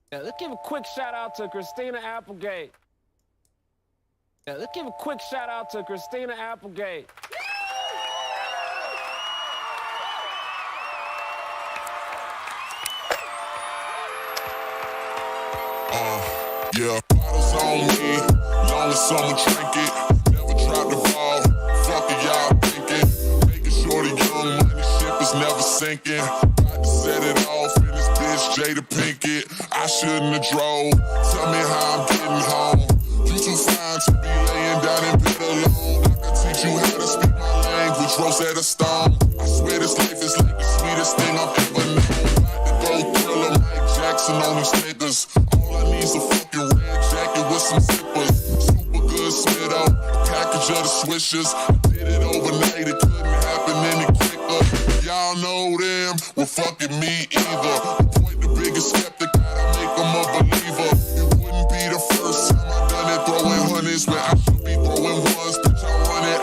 Yeah, let's give a quick shout out to Christina Applegate. Yeah, let's give a quick shout out to Christina Applegate. Yeah, bottles on me, long as someone drink it. Never drop the ball, fuck it, y'all thinking. Making sure the young money ship is never sinking. About to set it off in this bitch, Jada Pinkett. I shouldn't have drove, tell me how I'm getting home. You too fine to be laying down in bed alone. I can teach you how to speak my language, Rosetta Stone. I swear this life is like the sweetest thing I've ever known. About to go Thriller, Mike Jackson on these niggas. All I need's a fucking red jacket with some zippers. Super good Smith-O, a package of the swishers. Did it overnight, it couldn't happen any quicker. Y'all know them, well fucking me either. Point the biggest skeptic, gotta make them a believer. It wouldn't be the first time I done it, throwing hundreds when I should be throwing ones. Bitch, I run it.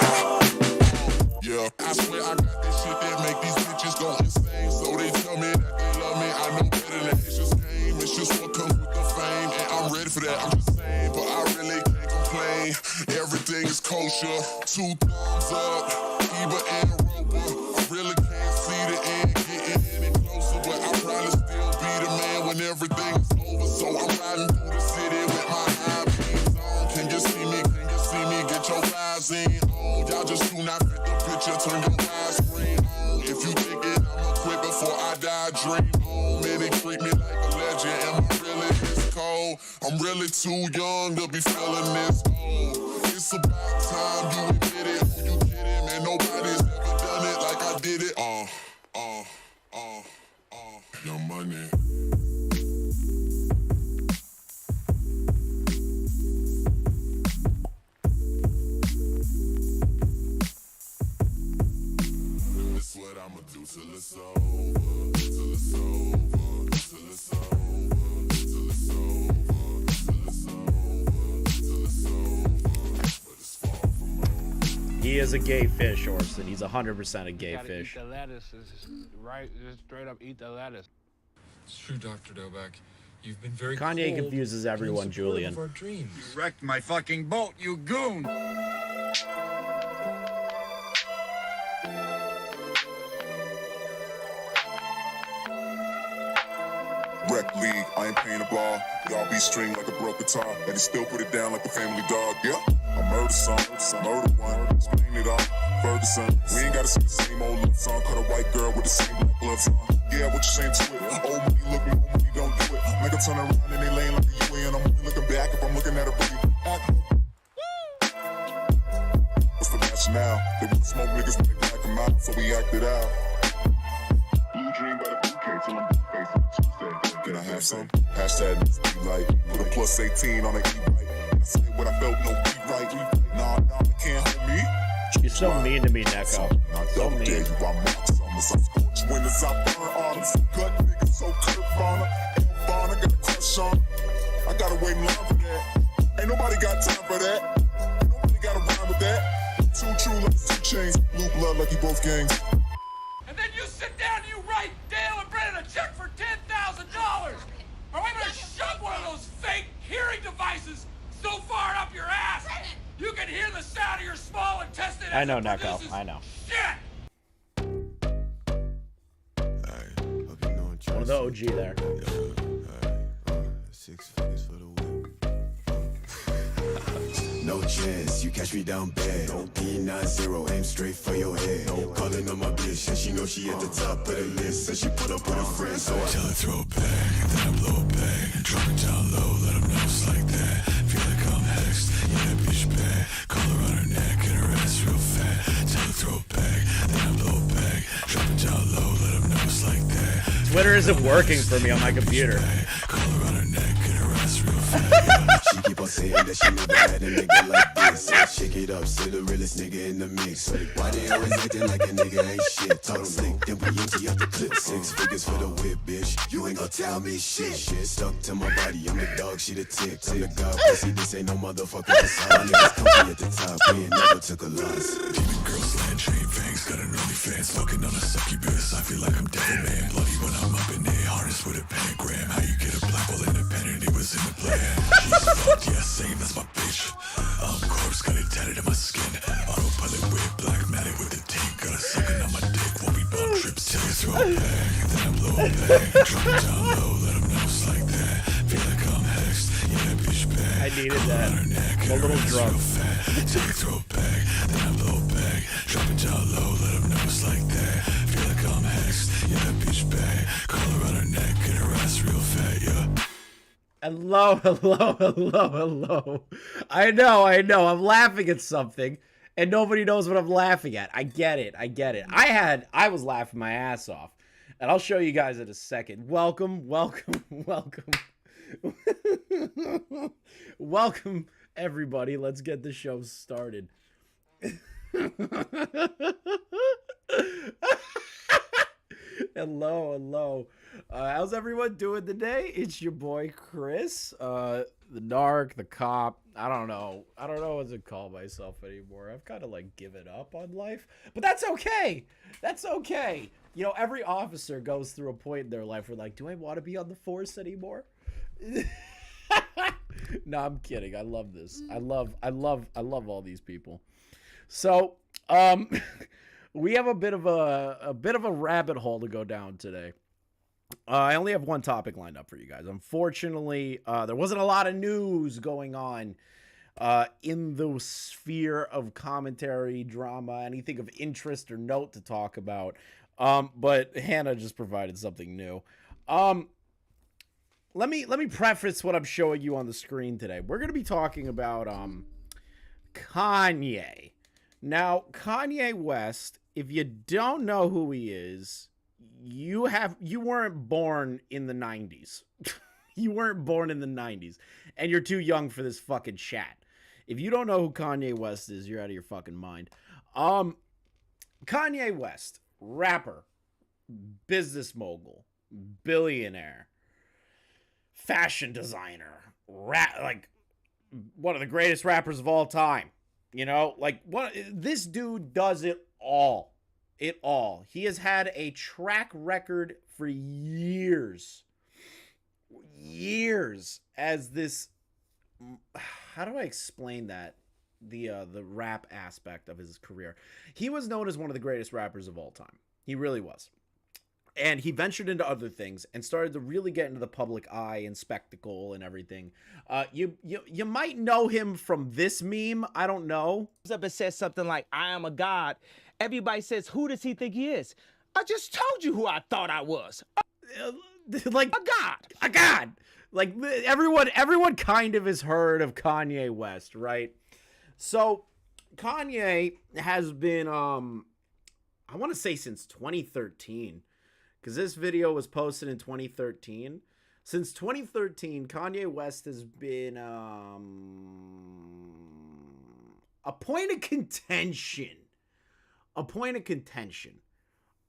Yeah, I swear I got this shit that make these bitches go insane. So they tell me that they love me, I know better than it's just game. It's just what comes with the fame, and I'm ready for that, I'm just saying. But I really can't complain, everything is kosher. 2 thumbs up, Eva and Roper. I really can't see the end getting any closer, but I'll probably still be the man when everything is over. So I'm riding through the city with my high beams on. Can you see me, can you see me, get your eyes in on. Y'all just do not fit the picture, turn your widescreen on. If you think it, I'ma quit before I die, dream on. Man, they treat me like a legend, am I really this cold? I'm really too young to be feeling this old. It's about time you admit it, who you kidding? Man, nobody's ever done it like I did it. Your money. This what I'ma do till it's over, till it's over, till it's over, till it's over, till it's over, till it's over, but it's far from over. He is a gay fish, Orson. He's 100% a gay Gotta fish. eat the lettuce, right? Just straight up eat the lettuce. It's true, Dr. Dobak. You've been very Kanye cold confuses everyone, and supportive Julian. of our dreams. You wrecked my fucking boat, you goon! Rec league, I ain't paying the ball. Y'all be string like a broke guitar, and he still put it down like a family dog. Yeah, I murder some, murder one, explain it all. Ferguson, we ain't gotta sing the same old love song. Cut a white girl with the same black gloves on. Yeah, what you saying to it? Old money look, new money don't do it. Make a turn around and they laying like a UA, and I'm only looking back if I'm looking at a booty. What's the match now? They want to smoke niggas when they black them out, so we acted out. Blue dream by the bouquet till I'm blue face on a Tuesday. Can I have some? Hashtag be like, put a plus 18 on an e-bike. I said what I felt, no be right. Nah, they can't hold me. You're so mean to me, Neko. So mean. You I mark summers, I scorch winners, I burn artists. Gut niggas, so Kurt Bonner. El Bonner got a crush on. I gotta wait in line for that. Ain't nobody got time for that. Ain't nobody got a rhyme with that. 2 true like 2 chains. Blue blood like you both gangs. And then you sit down and you write Dale and Brennan a check for $10,000. Or I'm gonna shove one of those fake hearing devices so far up your ass you can hear the sound of your small intestine. I know, Neko. I know. Shit! One of the OG there. 6 figures for the whip. No chance, you catch me down bad. P90, aim straight for your head. Calling on my bitch, and she know she at the top of the list. And she put up with her friends, so I tell her throw it back, then I blow it back. Drop it down low, let them know it's like that. Feel like I'm hexed, yeah, that bitch bad. Collar on her neck and her ass real fat. Tell her throw it back, then I blow it back. Drop it down low, let them know it's like that. Twitter isn't working for me on my computer. Collar on her neck and her ass real fat. She keep on saying that she never had a nigga like this. Shake it up, still the realest nigga in the mix. Why they always acting like a nigga ain't shit? Talk slick, then we empty out the clip. 6 figures for the whip, bitch. You ain't gon' tell me shit. Shit stuck to my body, I'm the dog, she the tick. I'm the god, pussy, this ain't no motherfucking facade. Niggas company at the top, we ain't never took a loss. Demon girls, land chain fangs, got an early fans. Fucking on a succubus, I feel like I'm devil man. Bloody when I'm up in there, harness with a pentagram. How you get a black hole in the pen? I needed that. A little drum. Hello, hello, hello, hello. I know. I'm laughing at something, and nobody knows what I'm laughing at. I get it. I was laughing my ass off, and I'll show you guys in a second. Welcome. Welcome, everybody. Let's get the show started. Hello. How's everyone doing today? It's your boy Chris, the narc, the cop. I don't know what to call myself anymore. I've kind of like given up on life, but that's okay. You know, every officer goes through a point in their life where like, do I want to be on the force anymore? No, I'm kidding. I love this. I love all these people. So, we have a bit of a rabbit hole to go down today. I only have one topic lined up for you guys. Unfortunately, there wasn't a lot of news going on in the sphere of commentary, drama, anything of interest or note to talk about. But Hannah just provided something new. Let me preface what I'm showing you on the screen today. We're going to be talking about Kanye. Now, Kanye West, if you don't know who he is, you weren't born in the 90s. You weren't born in the 90s, and you're too young for this fucking chat. If you don't know who Kanye West is, you're out of your fucking mind. Kanye West, rapper, business mogul, billionaire, fashion designer, like one of the greatest rappers of all time. You know, like this dude does it all. He has had a track record for years as this. How do I explain that? The rap aspect of his career. He was known as one of the greatest rappers of all time. He really was. And he ventured into other things and started to really get into the public eye and spectacle and everything. You might know him from this meme. I don't know. Up and says something like, "I am a god." Everybody says, "Who does he think he is?" I just told you who I thought I was. Like a god. Like everyone kind of has heard of Kanye West, right? So Kanye has been, I want to say since 2013. Because this video was posted in 2013. Since 2013, Kanye West has been a point of contention.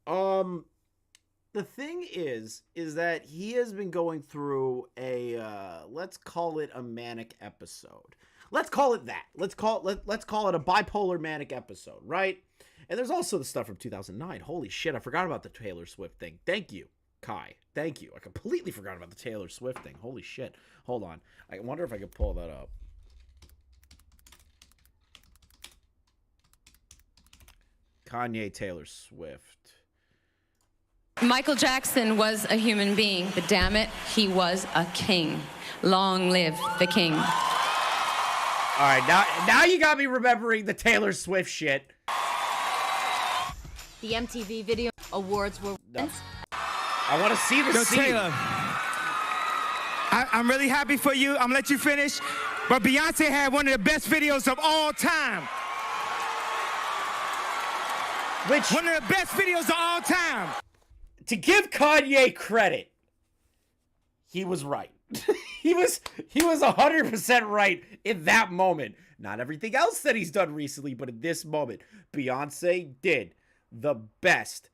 The thing is that he has been going through a let's call it a manic episode. Let's call it that. Let's call it a bipolar manic episode, right? And there's also the stuff from 2009. Holy shit, I forgot about the Taylor Swift thing. Thank you, Kai. Thank you. I completely forgot about the Taylor Swift thing. Holy shit. Hold on. I wonder if I could pull that up. Kanye, Taylor Swift. Michael Jackson was a human being, but damn it, he was a king. Long live the king. All right, now you got me remembering the Taylor Swift shit. The MTV Video Awards were... No. I want to see the scene. Taylor, I'm really happy for you. I'm gonna let you finish. But Beyonce had one of the best videos of all time. One of the best videos of all time. To give Kanye credit, he was right. he was 100% right in that moment. Not everything else that he's done recently, but in this moment, Beyonce did the best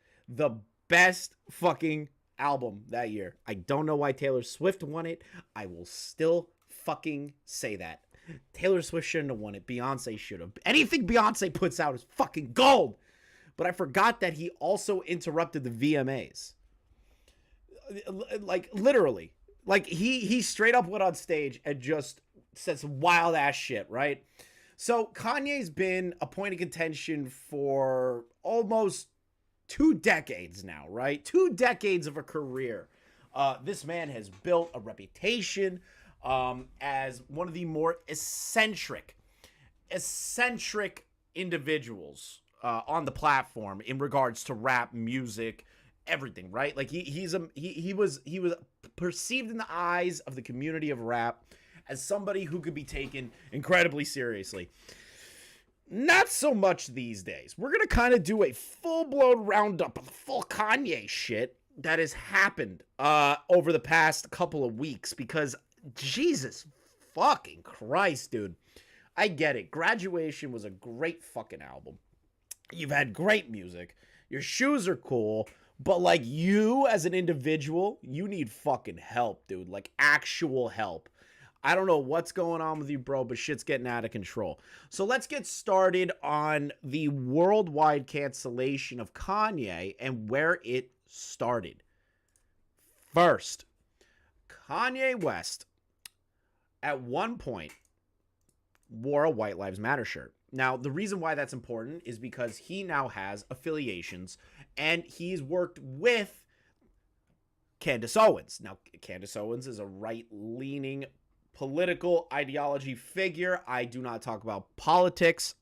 fucking album that year. I don't know why Taylor Swift won it. I will still fucking say that. Taylor Swift shouldn't have won it. Beyonce should have. Anything Beyonce puts out is fucking gold. But I forgot that he also interrupted the VMAs. Like, literally. Like, he straight up went on stage and just said some wild ass shit, right? So Kanye's been a point of contention for almost 2 decades now, right? 2 decades of a career This man has built a reputation as one of the more eccentric individuals on the platform in regards to rap music, everything, right? Like he was perceived in the eyes of the community of rap as somebody who could be taken incredibly seriously. Not so much these days. We're going to kind of do a full-blown roundup of the full Kanye shit that has happened over the past couple of weeks because Jesus fucking Christ, dude. I get it. Graduation was a great fucking album. You've had great music. Your shoes are cool. But, like, you as an individual, you need fucking help, dude. Like, actual help. I don't know what's going on with you, bro, but shit's getting out of control. So let's get started on the worldwide cancellation of Kanye and where it started. First, Kanye West at one point wore a White Lives Matter shirt. Now, the reason why that's important is because he now has affiliations and he's worked with Candace Owens. Now, Candace Owens is a right-leaning political ideology figure. I do not talk about politics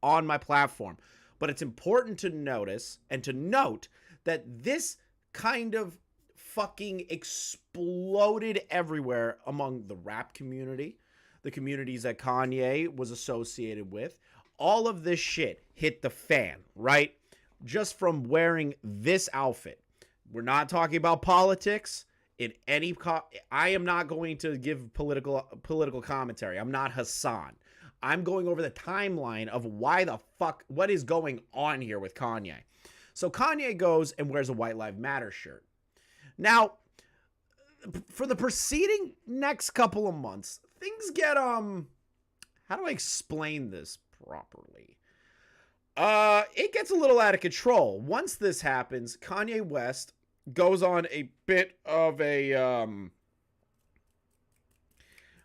on my platform, but it's important to notice and to note that this kind of fucking exploded everywhere among the rap community, the communities that Kanye was associated with. All of this shit hit the fan, right? Just from wearing this outfit. We're not talking about politics in any I am not going to give political commentary. I'm not Hassan. I'm going over the timeline of why the fuck, what is going on here with Kanye. So Kanye goes and wears a White Lives Matter shirt. Now, for the preceding next couple of months, things get, how do I explain this properly? It gets a little out of control. Once this happens, Kanye West goes on a bit of a,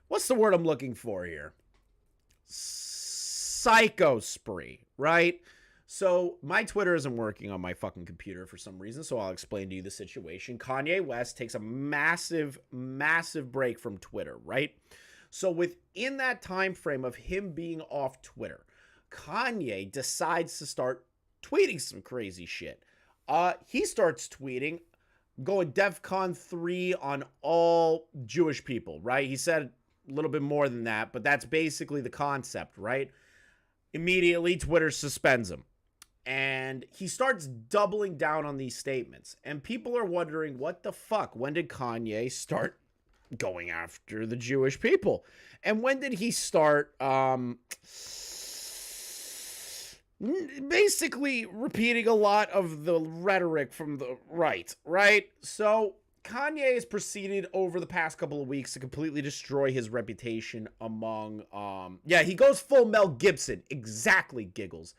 what's the word I'm looking for here? Psycho spree, right? So my Twitter isn't working on my fucking computer for some reason, so I'll explain to you the situation. Kanye West takes a massive break from Twitter, right? So within that time frame of him being off Twitter, Kanye decides to start tweeting some crazy shit. He starts tweeting, going DEFCON 3 on all Jewish people, right? He said a little bit more than that, but that's basically the concept, right? Immediately, Twitter suspends him. And he starts doubling down on these statements. And people are wondering, what the fuck? When did Kanye start going after the Jewish people? And when did he start basically repeating a lot of the rhetoric from the right? So Kanye has proceeded over the past couple of weeks to completely destroy his reputation among, he goes full Mel Gibson. Exactly, Giggles.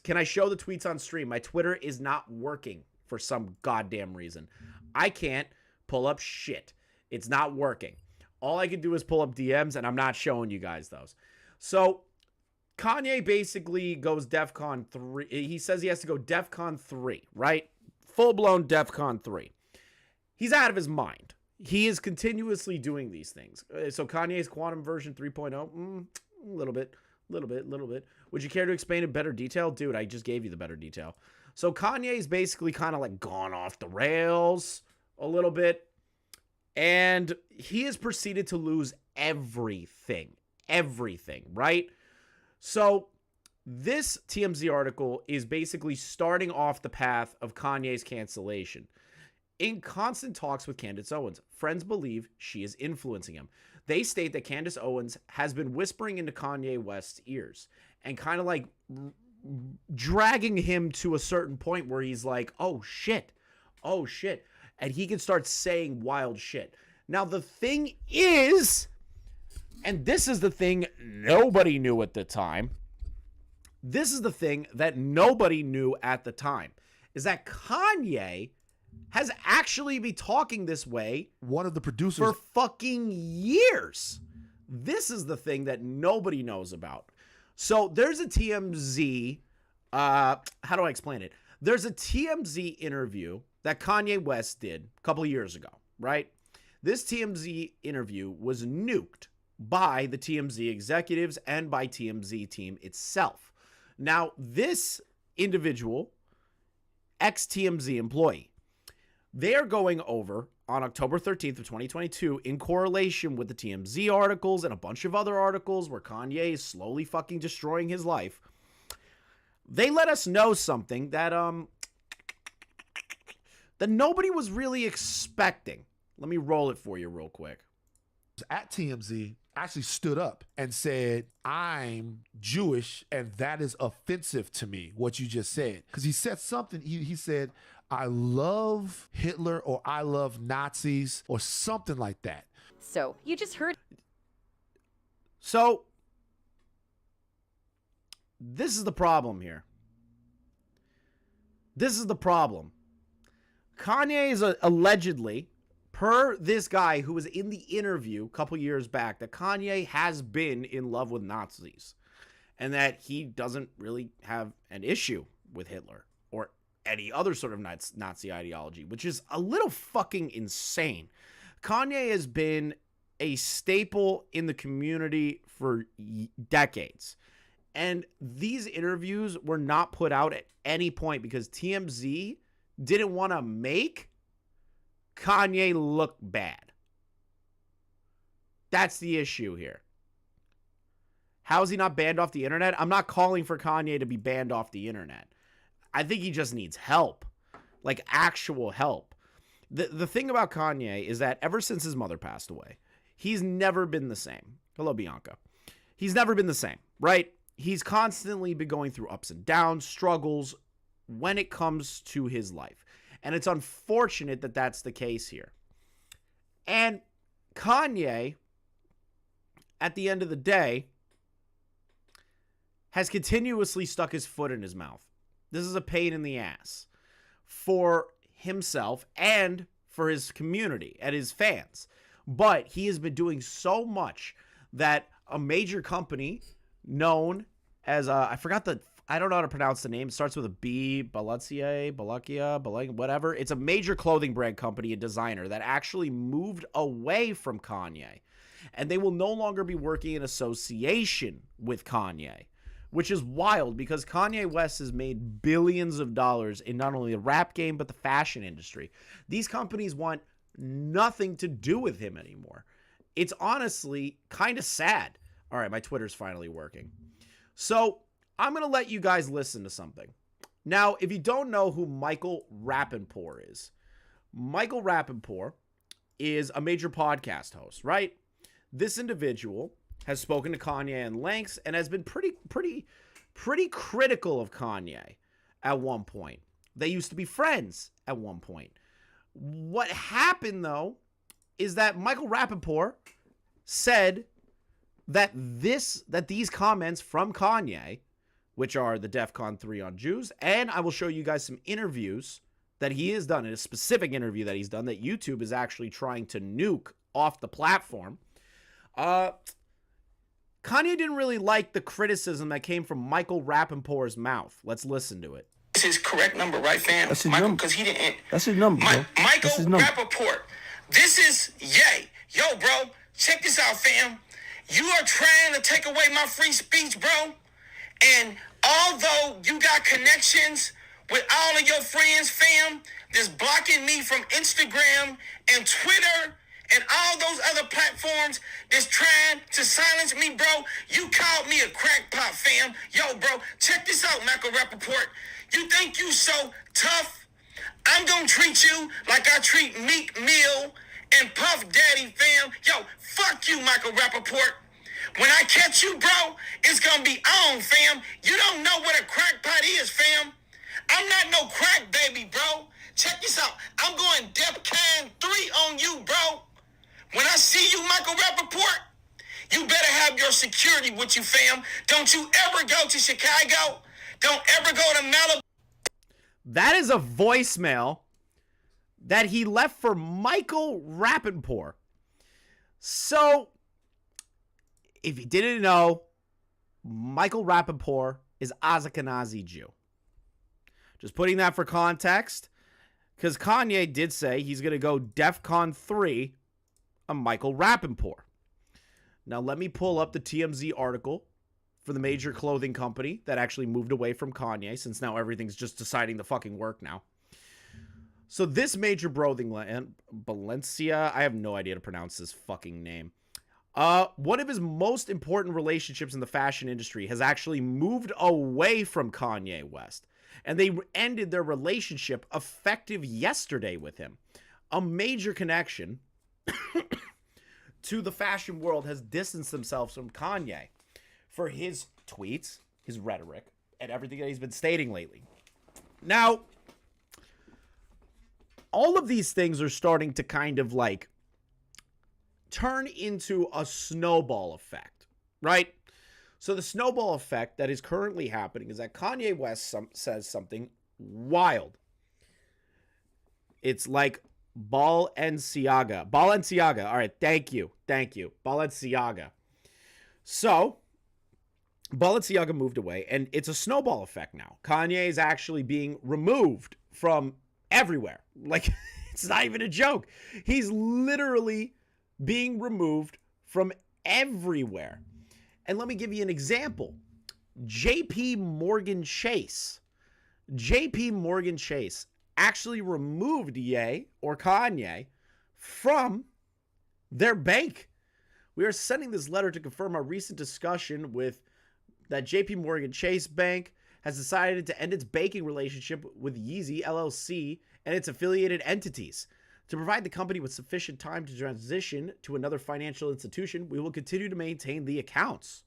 Can I show the tweets on stream? My Twitter is not working for some goddamn reason. I can't pull up shit. It's not working. All I can do is pull up DMs, and I'm not showing you guys those. So Kanye basically goes DEFCON 3. He says he has to go DEFCON 3, right? Full-blown DEFCON 3. He's out of his mind. He is continuously doing these things. So Kanye's quantum version 3.0, a little bit. Would you care to explain in better detail? Dude, I just gave you the better detail. So Kanye's basically kind of like gone off the rails a little bit. And he has proceeded to lose everything, right? So this TMZ article is basically starting off the path of Kanye's cancellation. In constant talks with Candace Owens, friends believe she is influencing him. They state that Candace Owens has been whispering into Kanye West's ears and kind of like dragging him to a certain point where he's like, oh shit. And he can start saying wild shit. Now, the thing is, and this is the thing nobody knew at the time. This is the thing that nobody knew at the time, is that Kanye has actually been talking this way, one of the producers, for fucking years. This is the thing that nobody knows about. So there's a TMZ, how do I explain it? There's a TMZ interview that Kanye West did a couple of years ago, right? This TMZ interview was nuked by the TMZ executives and by TMZ team itself. Now, this individual, ex-TMZ employee, they are going over on October 13th of 2022 in correlation with the TMZ articles and a bunch of other articles where Kanye is slowly fucking destroying his life. They let us know something that that nobody was really expecting. Let me roll it for you real quick. At TMZ actually stood up and said, I'm Jewish and that is offensive to me, what you just said. Because he said something, he said, I love Hitler or I love Nazis or something like that. So, you just heard. So, this is the problem here. This is the problem. Kanye is allegedly, per this guy who was in the interview a couple years back, that Kanye has been in love with Nazis and that he doesn't really have an issue with Hitler or any other sort of Nazi ideology, which is a little fucking insane. Kanye has been a staple in the community for decades. And these interviews were not put out at any point because TMZ didn't want to make Kanye look bad. That's the issue here. How is he not banned off the internet? I'm not calling for Kanye to be banned off the internet. I think he just needs help, like actual help. The thing about Kanye is that ever since his mother passed away, he's never been the same. Hello, Bianca. He's never been the same, right? He's constantly been going through ups and downs, struggles when it comes to his life. And it's unfortunate that that's the case here. And Kanye, at the end of the day, has continuously stuck his foot in his mouth. This is a pain in the ass for himself and for his community and his fans. But he has been doing so much that a major company known as, I don't know how to pronounce the name. It starts with a B, Balenciaga, whatever. It's a major clothing brand company, a designer that actually moved away from Kanye. And they will no longer be working in association with Kanye, which is wild because Kanye West has made billions of dollars in not only the rap game, but the fashion industry. These companies want nothing to do with him anymore. It's honestly kind of sad. All right, my Twitter's finally working. So I'm going to let you guys listen to something. Now, if you don't know who Michael Rapaport is, Michael Rapaport is a major podcast host, right? This individual has spoken to Kanye in lengths and has been pretty critical of Kanye at one point. They used to be friends at one point. What happened, though, is that Michael Rapaport said that these comments from Kanye, which are the DEFCON 3 on Jews, and I will show you guys some interviews that he has done, in a specific interview that he's done that YouTube is actually trying to nuke off the platform. Kanye didn't really like the criticism that came from Michael Rapaport's mouth. Let's listen to it. That's his correct number, right, fam? That's his Michael, number. because he didn't. That's his number, bro. Michael That's his number. Rapaport. This is Ye. Yo, bro, check this out, fam. You are trying to take away my free speech, bro. And although you got connections with all of your friends, fam, that's blocking me from Instagram and Twitter and all those other platforms that's trying to silence me, bro, you called me a crackpot, fam. Yo, bro, check this out, Michael Rapaport. You think you so tough? I'm gonna treat you like I treat Meek Mill and Puff Daddy, fam. Yo, fuck you, Michael Rapaport. When I catch you, bro, it's gonna be on, fam. You don't know what a crackpot is, fam. I'm not no crack baby, bro. Check this out. I'm going DEFCON 3 on you, bro. When I see you, Michael Rapaport, you better have your security with you, fam. Don't you ever go to Chicago. Don't ever go to Malibu. That is a voicemail that he left for Michael Rapaport. So, if you didn't know, Michael Rapaport is Ashkenazi Jew. Just putting that for context. Because Kanye did say he's going to go DEFCON 3 on Michael Rappaport. Now, let me pull up the TMZ article for the major clothing company that actually moved away from Kanye, since now everything's just deciding to fucking work now. So this major clothing line, Balenciaga, I have no idea to pronounce this fucking name. One of his most important relationships in the fashion industry has actually moved away from Kanye West. And they ended their relationship effective yesterday with him. A major connection to the fashion world has distanced themselves from Kanye for his tweets, his rhetoric, and everything that he's been stating lately. Now, all of these things are starting to kind of like turn into a snowball effect, right? So the snowball effect that is currently happening is that Kanye West says something wild. It's like Balenciaga. All right, thank you. Balenciaga. So Balenciaga moved away, and it's a snowball effect now. Kanye is actually being removed from everywhere. Like, it's not even a joke. He's literally being removed from everywhere. And let me give you an example. JP Morgan Chase actually removed Ye or Kanye from their bank. We are sending this letter to confirm our recent discussion with that JP Morgan Chase Bank has decided to end its banking relationship with Yeezy LLC and its affiliated entities. To provide the company with sufficient time to transition to another financial institution, we will continue to maintain the accounts.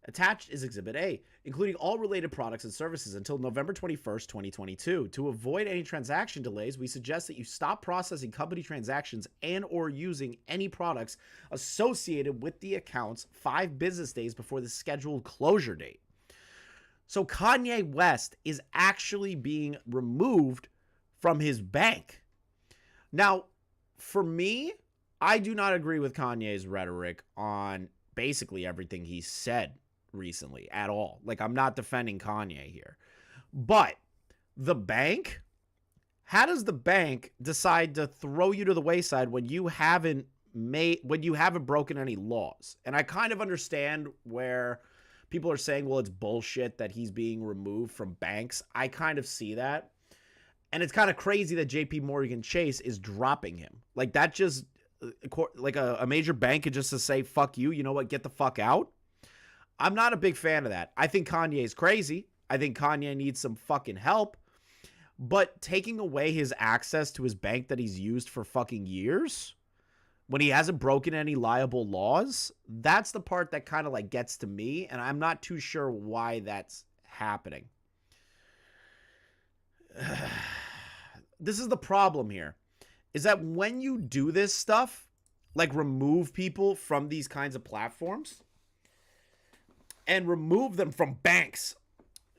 Attached is Exhibit A, including all related products and services until November 21st, 2022. To avoid any transaction delays, we suggest that you stop processing company transactions and or using any products associated with the accounts 5 business days before the scheduled closure date. So Kanye West is actually being removed from his bank. Now, for me, I do not agree with Kanye's rhetoric on basically everything he said recently at all. Like, I'm not defending Kanye here. But the bank, how does the bank decide to throw you to the wayside when you haven't broken any laws? And I kind of understand where people are saying, well, it's bullshit that he's being removed from banks. I kind of see that. And it's kind of crazy that JP Morgan Chase is dropping him. Like, that just, like a major bank could just say, fuck you, you know what, get the fuck out. I'm not a big fan of that. I think Kanye is crazy. I think Kanye needs some fucking help. But taking away his access to his bank that he's used for fucking years, when he hasn't broken any liable laws, that's the part that kind of like gets to me. And I'm not too sure why that's happening. This is the problem here, is that when you do this stuff, like remove people from these kinds of platforms and remove them from banks,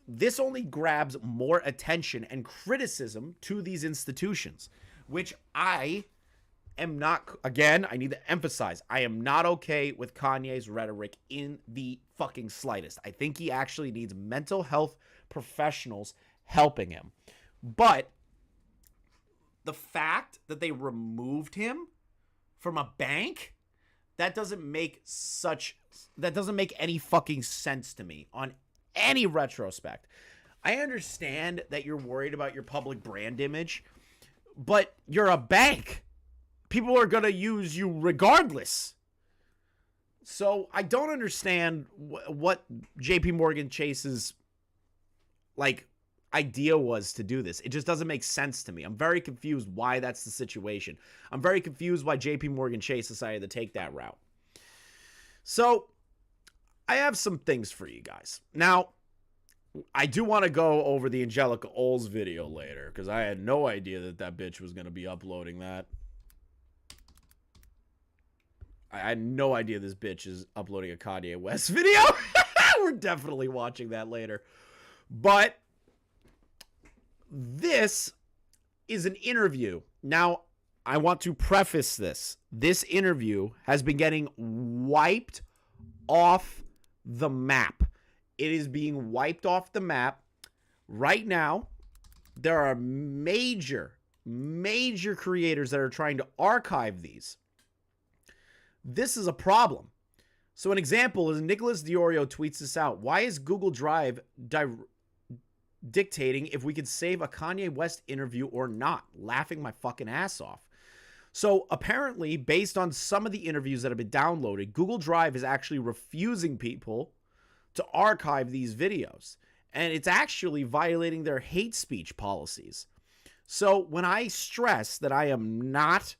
this only grabs more attention and criticism to these institutions, which I am not, again, I need to emphasize, I am not okay with Kanye's rhetoric in the fucking slightest. I think he actually needs mental health professionals helping him. But the fact that they removed him from a bank, that doesn't make any fucking sense to me on any retrospect. I understand that you're worried about your public brand image, but you're a bank. People are going to use you regardless. So I don't understand what JP Morgan Chase's like idea was to do this. It just doesn't make sense to me. I'm very confused why that's the situation. I'm very confused why JP Morgan Chase decided to take that route. So I have some things for you guys. Now, I do want to go over the Angelika Oles video later, because I had no idea that bitch was going to be uploading that. I had no idea this bitch is uploading a Kanye West video. We're definitely watching that later. But this is an interview. Now, I want to preface this. This interview has been getting wiped off the map. It is being wiped off the map. Right now, there are major major creators that are trying to archive these. This is a problem. So an example is Nicholas Diorio tweets this out. Why is Google Drive dictating if we could save a Kanye West interview or not? Laughing my fucking ass off. So apparently, based on some of the interviews that have been downloaded, Google Drive is actually refusing people to archive these videos. And it's actually violating their hate speech policies. So when I stress that I am not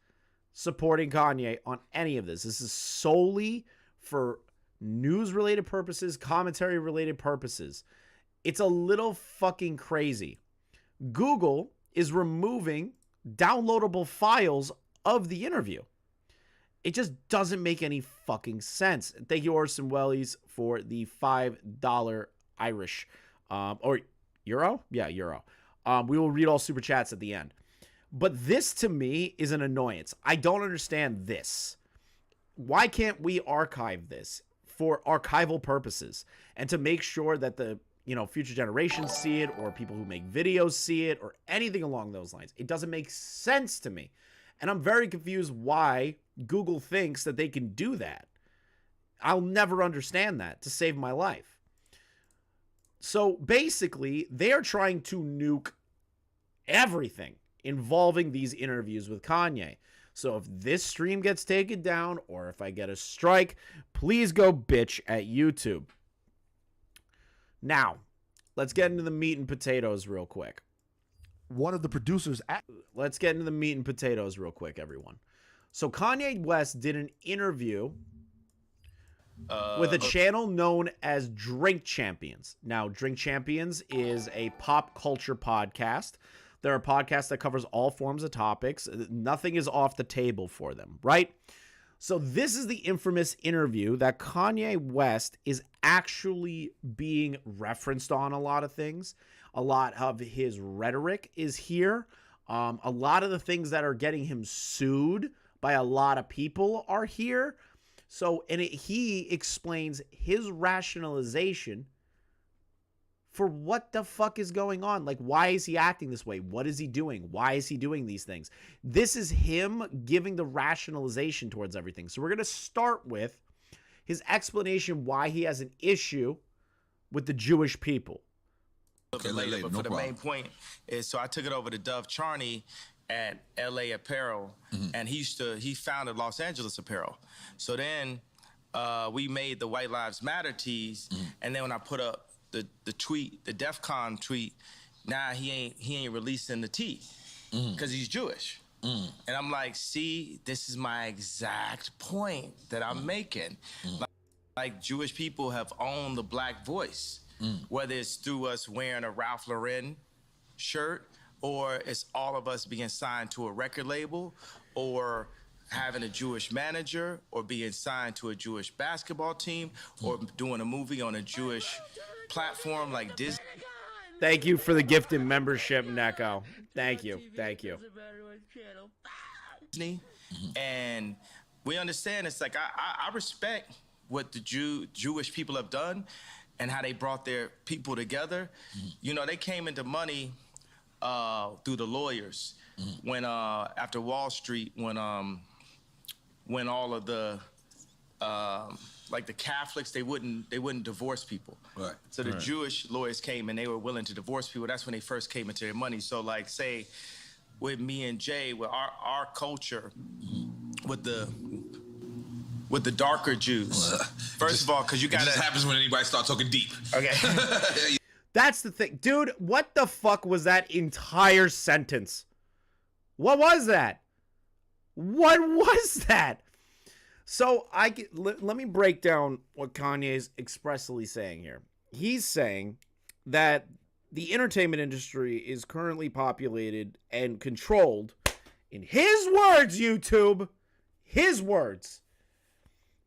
supporting Kanye on any of this, this is solely for news-related purposes, commentary-related purposes. It's a little fucking crazy. Google is removing downloadable files of the interview. It just doesn't make any fucking sense. Thank you, Orson Welles, for the $5 Irish or euro? Yeah, euro. We will read all super chats at the end. But this to me is an annoyance. I don't understand this. Why can't we archive this for archival purposes and to make sure that the future generations see it, or people who make videos see it, or anything along those lines? It doesn't make sense to me. And I'm very confused why Google thinks that they can do that. I'll never understand that to save my life. So basically, they are trying to nuke everything involving these interviews with Kanye. So if this stream gets taken down, or if I get a strike, please go bitch at YouTube. Now, let's get into the meat and potatoes real quick. One of the producers Let's get into the meat and potatoes real quick, everyone. So Kanye West did an interview with a channel known as Drink Champions. Now, Drink Champions is a pop culture podcast. They're a podcast that covers all forms of topics. Nothing is off the table for them, right? So this is the infamous interview that Kanye West is actually being referenced on a lot of things. A lot of his rhetoric is here. A lot of the things that are getting him sued by a lot of people are here. So, he explains his rationalization for what the fuck is going on. Like, why is he acting this way? What is he doing? Why is he doing these things? This is him giving the rationalization towards everything. So we're going to start with his explanation why he has an issue with the Jewish people. But for the main point is, so I took it over to Dove Charney at LA Apparel, and he founded Los Angeles Apparel. So then we made the White Lives Matter tees, and then when I put up the tweet, the DEF CON tweet, now he ain't releasing the tee because he's Jewish. And I'm like, see, this is my exact point that I'm making. Like Jewish people have owned the black voice, whether it's through us wearing a Ralph Lauren shirt, or it's all of us being signed to a record label, or having a Jewish manager, or being signed to a Jewish basketball team, or doing a movie on a Jewish platform like Disney. Thank you for the gifted membership, Neko. Thank you. Thank you. And we understand, it's like, I respect what the Jewish people have done and how they brought their people together. You know, they came into money through the lawyers when after Wall Street, when all of the like the Catholics, they wouldn't divorce people. Right. So the Jewish lawyers came and they were willing to divorce people. That's when they first came into their money. So like, say with me and Jay, with our culture, with the darker Jews. First of all, because you got, it just happens when anybody starts talking deep. Okay. That's the thing. Dude, what the fuck was that entire sentence? What was that? What was that? So let me break down what Kanye is expressly saying here. He's saying that the entertainment industry is currently populated and controlled, in his words, YouTube, his words,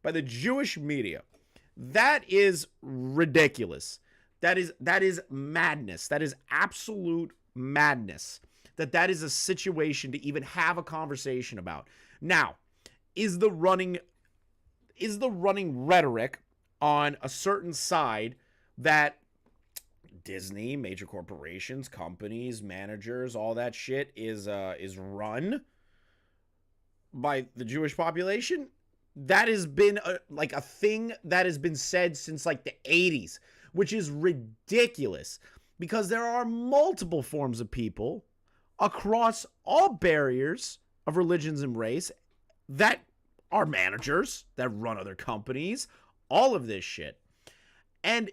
by the Jewish media. That is ridiculous. That is madness. That is absolute madness. That is a situation to even have a conversation about. Now, is the running rhetoric on a certain side that Disney, major corporations, companies, managers, all that shit is run by the Jewish population. That has been a thing that has been said since like the 80s, which is ridiculous because there are multiple forms of people across all barriers of religions and race that are managers, that run other companies, all of this shit. And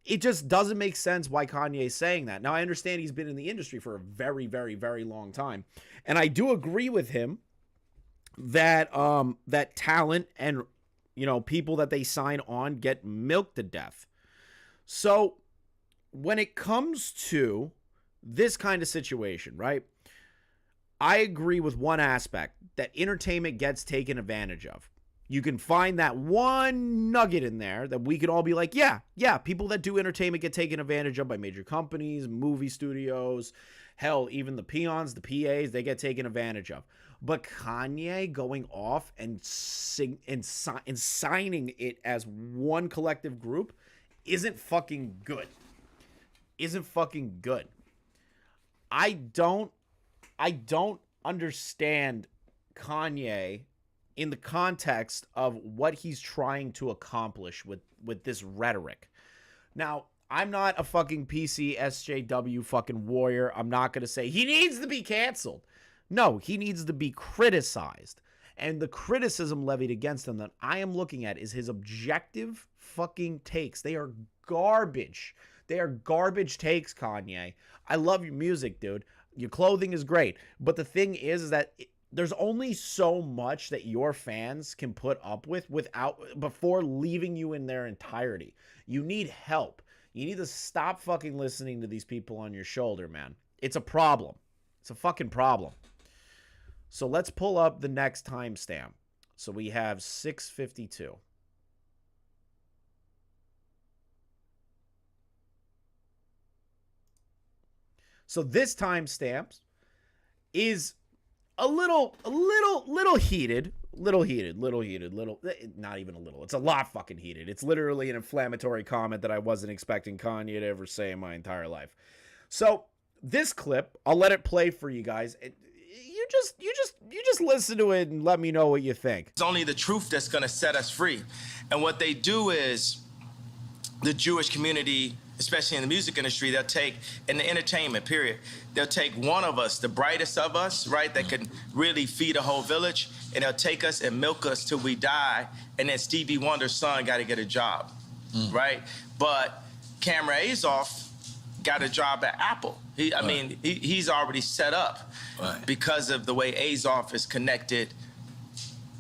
it just doesn't make sense why Kanye is saying that. Now, I understand he's been in the industry for a very, very, very long time. And I do agree with him that that talent and, you know, people that they sign on get milked to death. So when it comes to this kind of situation, right, I agree with one aspect, that entertainment gets taken advantage of. You can find that one nugget in there that we could all be like, yeah, people that do entertainment get taken advantage of by major companies, movie studios, hell, even the peons, the PAs, they get taken advantage of. But Kanye going off and signing it as one collective group isn't fucking good. I don't understand Kanye in the context of what he's trying to accomplish with this rhetoric. Now, I'm not a fucking PC SJW fucking warrior. I'm not going to say he needs to be canceled. No, he needs to be criticized. And the criticism levied against him that I am looking at is his objective fucking takes. They are garbage. They are garbage takes, Kanye. I love your music, dude. Your clothing is great. But the thing is that there's only so much that your fans can put up with before leaving you in their entirety. You need help. You need to stop fucking listening to these people on your shoulder, man. It's a problem. It's a fucking problem. So let's pull up the next timestamp. So we have 6:52. So this timestamp is a little heated, not even a little. It's a lot fucking heated. It's literally an inflammatory comment that I wasn't expecting Kanye to ever say in my entire life. So this clip, I'll let it play for you guys. You just listen to it and let me know what you think. It's only the truth that's going to set us free. And what they do is the Jewish community, especially in the music industry, they'll take, in the entertainment period, they'll take one of us, the brightest of us, right, that can really feed a whole village, and they'll take us and milk us till we die, and then Stevie Wonder's son got to get a job, right? But Camera Azoff got a job at Apple. He's already set up because of the way Azoff is connected,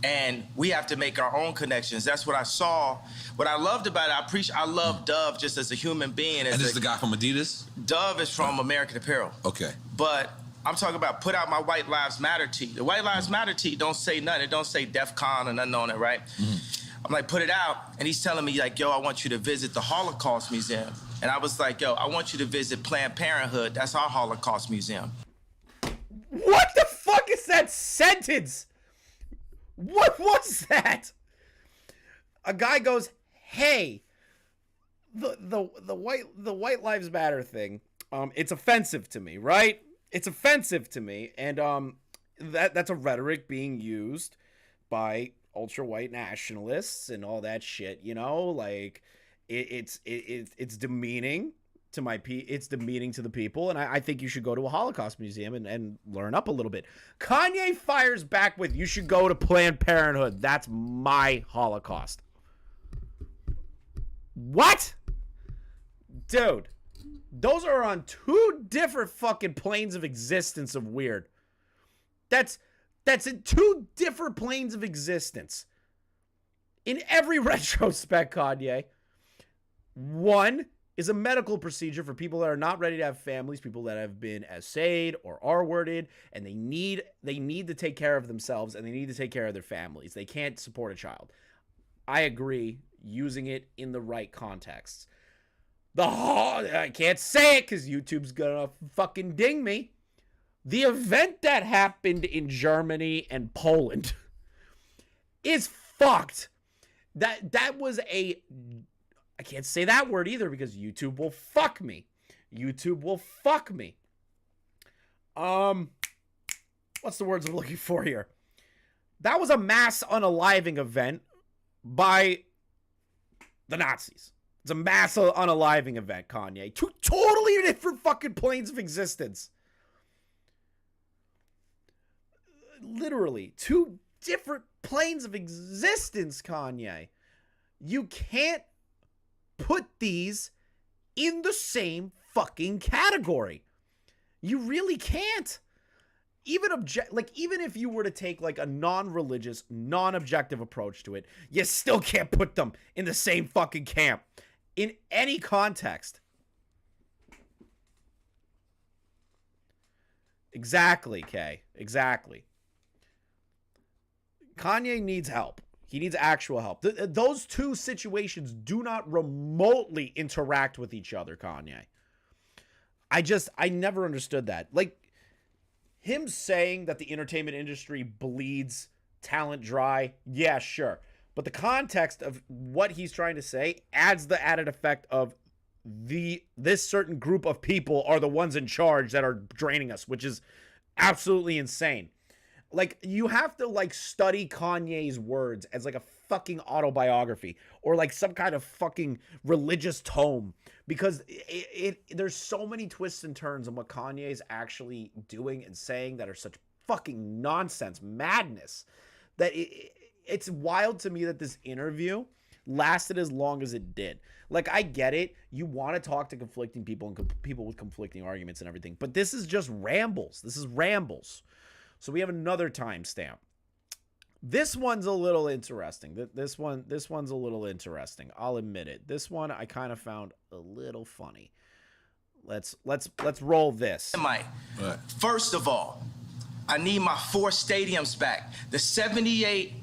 and we have to make our own connections. That's what I saw. What I loved about it, I love Dove just as a human being. And this is the guy from Adidas? Dove is from American Apparel. Okay. But I'm talking about put out my White Lives Matter tee. The White Lives Matter tee don't say nothing. It don't say DEF CON or nothing on it, right? I'm like, put it out. And he's telling me like, yo, I want you to visit the Holocaust Museum. And I was like, yo, I want you to visit Planned Parenthood. That's our Holocaust Museum. What the fuck is that sentence? What was that? A guy goes, hey, the White Lives Matter thing, it's offensive to me, right? It's offensive to me, and that's a rhetoric being used by ultra-white nationalists and all that shit, you know? Like, it's demeaning to it's demeaning to the people, and I think you should go to a Holocaust museum and learn up a little bit. Kanye fires back with, you should go to Planned Parenthood. That's my Holocaust. What? Dude, those are on two different fucking planes of existence of weird. That's in two different planes of existence. In every retrospect, Kanye, one is a medical procedure for people that are not ready to have families, people that have been essayed or R-worded, and they need to take care of themselves and they need to take care of their families. They can't support a child. I agree, using it in the right contexts. I can't say it because YouTube's gonna fucking ding me. The event that happened in Germany and Poland is fucked. That was I can't say that word either because YouTube will fuck me. YouTube will fuck me. What's the words I'm looking for here? That was a mass unaliving event by the Nazis. It's a mass unaliving event, Kanye. Two totally different fucking planes of existence. Literally, two different planes of existence, Kanye. You can't put these in the same fucking category. You really can't. Even if you were to take like a non-religious, non-objective approach to it, you still can't put them in the same fucking camp in any context. Exactly, Kay. Exactly. Kanye needs help. He needs actual help. Those two situations do not remotely interact with each other, Kanye. I never understood that. Like, him saying that the entertainment industry bleeds talent dry, yeah, sure. But the context of what he's trying to say adds the added effect of this certain group of people are the ones in charge that are draining us, which is absolutely insane. Like, you have to, like, study Kanye's words as, like, a fucking autobiography or, like, some kind of fucking religious tome because there's so many twists and turns on what Kanye is actually doing and saying that are such fucking nonsense, madness, that it's wild to me that this interview lasted as long as it did. Like, I get it. You want to talk to conflicting people and people with conflicting arguments and everything, but this is just rambles. This is rambles. So we have another timestamp. This one's a little interesting. This one's a little interesting. I'll admit it. This one I kind of found a little funny. Let's roll this. Mike, first of all, I need my 4 stadiums back. The 78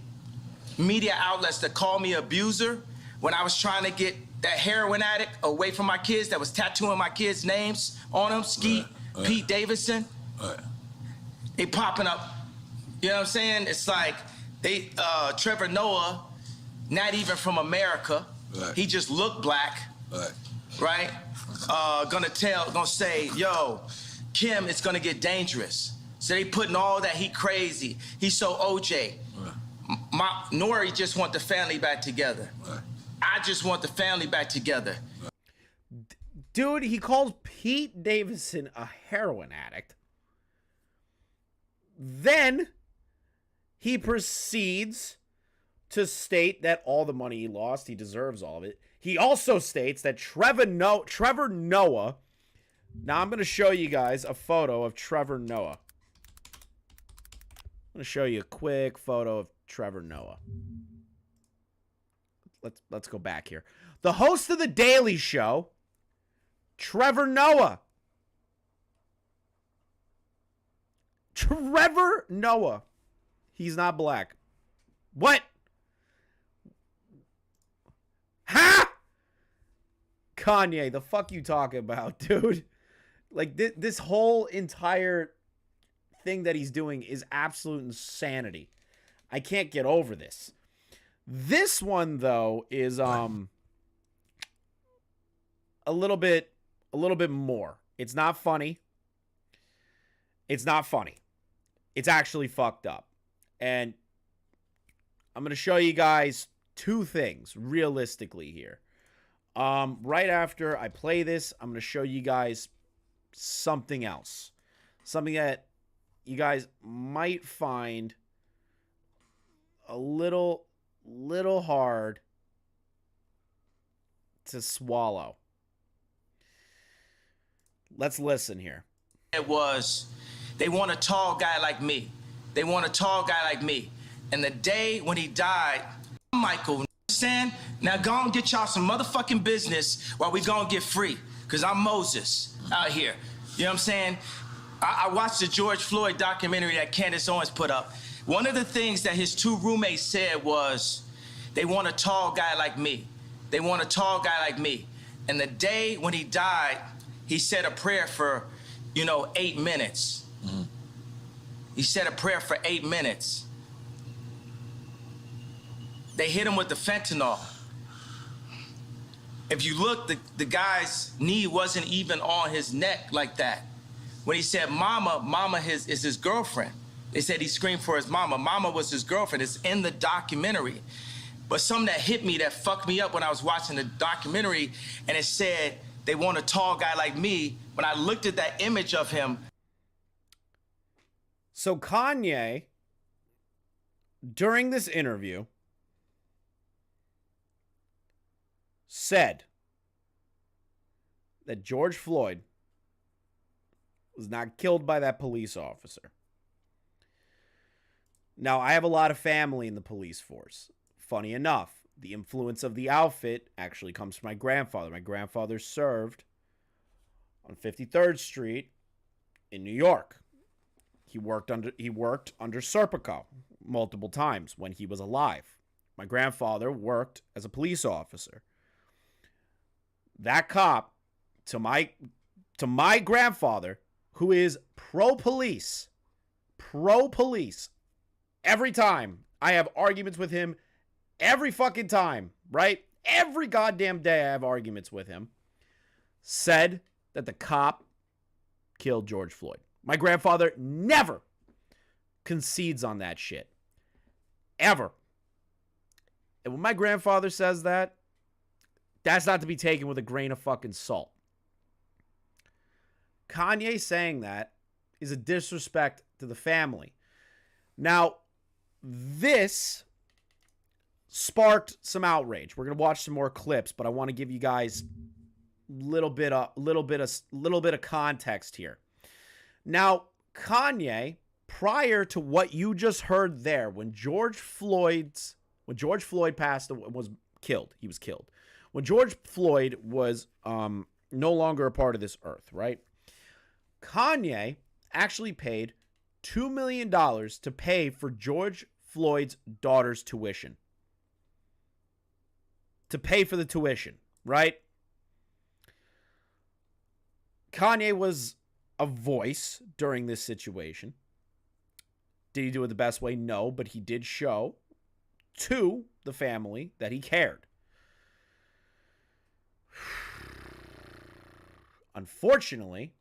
media outlets that called me abuser when I was trying to get that heroin addict away from my kids that was tattooing my kids' names on them, Skeet, Pete Davidson. They popping up, you know what I'm saying? It's like they, Trevor Noah, not even from America. He just looked black, right? Gonna say, yo, Kim, it's gonna get dangerous. So they putting all that, he crazy. He's so OJ. Nori just want the family back together. I just want the family back together. Dude, he calls Pete Davidson a heroin addict. Then he proceeds to state that all the money he lost, he deserves all of it. He also states that Trevor Noah. Now I'm going to show you guys a photo of Trevor Noah. I'm going to show you a quick photo of Trevor Noah. Let's go back here. The host of The Daily Show, Trevor Noah. Trevor Noah. He's not black. What? Ha! Kanye, the fuck you talking about, dude? Like, this whole entire thing that he's doing is absolute insanity. I can't get over this. This one, though, is a little bit more. It's not funny. It's not funny. It's actually fucked up. And I'm going to show you guys 2 things realistically here. Right after I play this, I'm going to show you guys something else. Something that you guys might find a little hard to swallow. Let's listen here. It was, they want a tall guy like me. They want a tall guy like me. And the day when he died, I'm Michael, understand? Now go and get y'all some motherfucking business while we gonna get free. Cause I'm Moses out here. You know what I'm saying? I watched the George Floyd documentary that Candace Owens put up. One of the things that his 2 roommates said was, they want a tall guy like me. They want a tall guy like me. And the day when he died, he said a prayer for, 8 minutes. Mm-hmm. He said a prayer for 8 minutes. They hit him with the fentanyl. If you look, the guy's knee wasn't even on his neck like that. When he said mama is his girlfriend. They said he screamed for his mama. Mama was his girlfriend. It's in the documentary. But something that hit me, that fucked me up when I was watching the documentary, and it said they want a tall guy like me. When I looked at that image of him. So Kanye, during this interview, said that George Floyd was not killed by that police officer. Now, I have a lot of family in the police force. Funny enough, the influence of the outfit actually comes from my grandfather. My grandfather served on 53rd Street in New York. He worked under Serpico multiple times when he was alive. My grandfather worked as a police officer. That cop, to my grandfather, who is pro-police, every time I have arguments with him, every fucking time, right? Every goddamn day I have arguments with him, said that the cop killed George Floyd. My grandfather never concedes on that shit. Ever. And when my grandfather says that, that's not to be taken with a grain of fucking salt. Kanye saying that is a disrespect to the family. Now, this sparked some outrage. We're going to watch some more clips, but I want to give you guys a little bit of context here. Now, Kanye, prior to what you just heard there, when George Floyd was killed, he was killed. When George Floyd was no longer a part of this earth, right? Kanye actually paid $2 million to pay for George Floyd's daughter's tuition. To pay for the tuition, right? Kanye was a voice during this situation. Did he do it the best way? No, but he did show to the family that he cared. Unfortunately,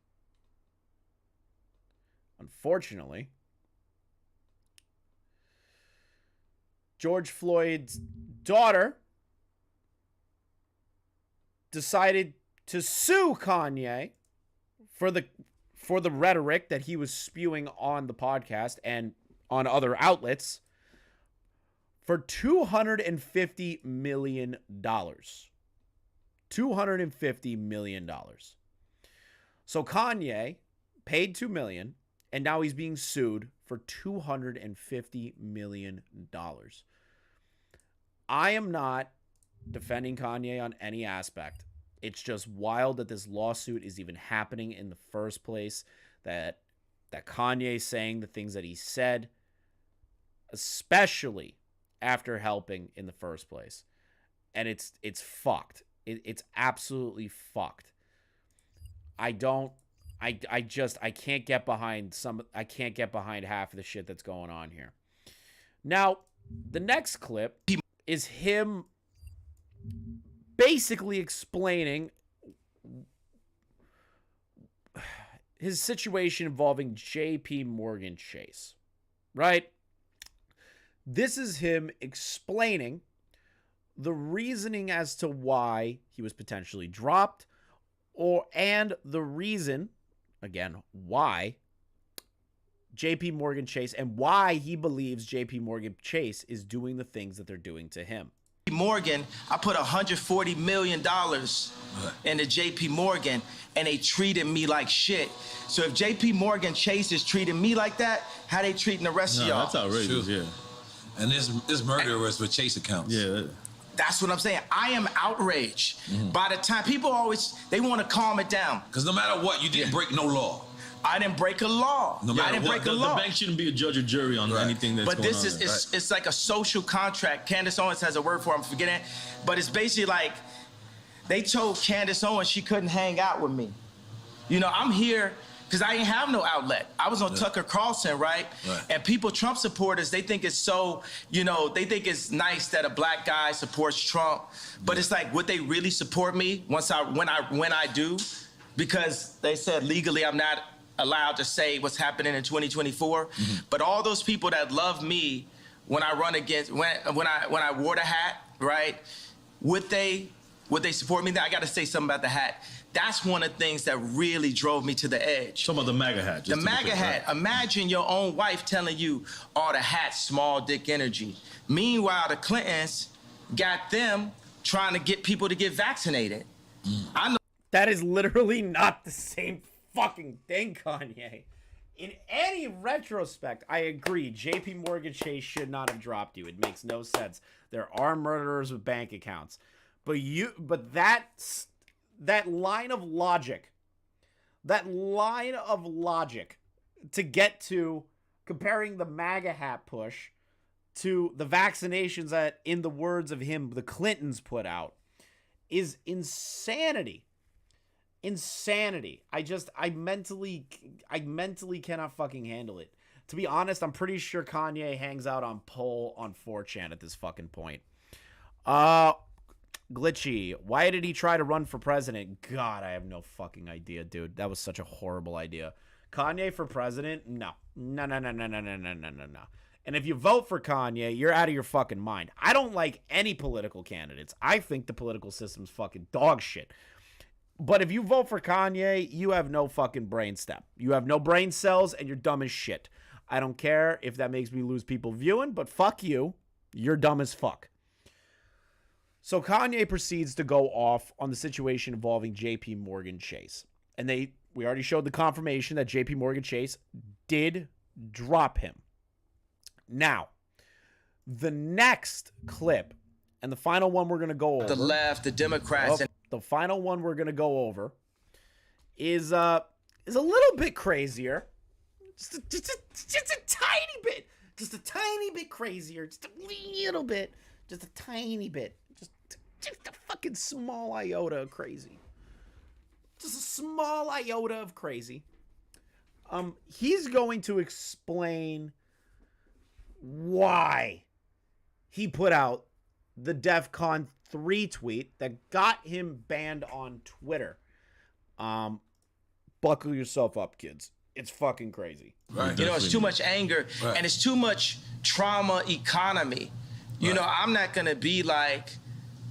George Floyd's daughter decided to sue Kanye for the rhetoric that he was spewing on the podcast and on other outlets for $250 million. $250 million. So Kanye paid $2 million, and now he's being sued for $250 million. I am not defending Kanye on any aspect. It's just wild that this lawsuit is even happening in the first place, that Kanye saying the things that he said, especially after helping in the first place. And it's fucked. It's absolutely fucked. I can't get behind half of the shit that's going on here. Now, the next clip is him basically explaining his situation involving JP Morgan Chase, right? This is him explaining the reasoning as to why he was potentially dropped, and the reason, again, why JP Morgan Chase and why he believes JP Morgan Chase is doing the things that they're doing to him. Morgan, I put $140 million into JP Morgan, and they treated me like shit. So if JP Morgan Chase is treating me like that, how they treating the rest of y'all? That's outrageous, yeah. And this murder was with Chase accounts. Yeah. That's what I'm saying. I am outraged. By the time people they want to calm it down. Because no matter what, you didn't break no law. I didn't break a law. No matter I didn't break a the law. bank shouldn't be a judge or jury on anything that's going on. But this is it's like a social contract. Candace Owens has a word for it, I'm forgetting it. But it's basically like they told Candace Owens she couldn't hang out with me. You know, I'm here because I didn't have no outlet. I was on Tucker Carlson, right? And people, Trump supporters, they think it's so, you know, they think it's nice that a black guy supports Trump, but it's like, would they really support me when I do? Because they said legally I'm not allowed to say what's happening in 2024. But all those people that love me when I run against, when I wore the hat, right? Would they support me? I got to say something about the hat. That's one of the things that really drove me to the edge. Talking about the MAGA hat. The MAGA hat. Right? Imagine your own wife telling you, "Oh, the hat's small dick energy." Meanwhile, the Clintons got them trying to get people to get vaccinated. I know that is literally not the same fucking thing, Kanye. In any retrospect, I agree. J.P. Morgan Chase should not have dropped you. It makes no sense. There are murderers with bank accounts, but that line of logic to get to comparing the MAGA hat push to the vaccinations that, in the words of him, the Clintons put out, is insanity. Insanity. I mentally cannot fucking handle it. To be honest, I'm pretty sure Kanye hangs out on 4chan at this fucking point. Glitchy, why did he try to run for president? God, I have no fucking idea, dude. That was such a horrible idea. Kanye for president? No. No. And if you vote for Kanye, you're out of your fucking mind. I don't like any political candidates. I think the political system's fucking dog shit. But if you vote for Kanye, you have no fucking brain stem. You have no brain cells, and you're dumb as shit. I don't care if that makes me lose people viewing, but fuck you. You're dumb as fuck. So Kanye proceeds to go off on the situation involving J.P. Morgan Chase. And we already showed the confirmation that J.P. Morgan Chase did drop him. Now, the next clip, and the final one we're going to go over. The left, the Democrats. The final one we're going to go over is a little bit crazier. Just a tiny bit. Just a tiny bit crazier. Just a little bit. Just a tiny bit. Just a fucking small iota of crazy. Just a small iota of crazy. He's going to explain why he put out the DEFCON 3 tweet that got him banned on Twitter. Buckle yourself up, kids. It's fucking crazy. Right. You know, it's too much anger, and it's too much trauma economy. You know, I'm not going to be like,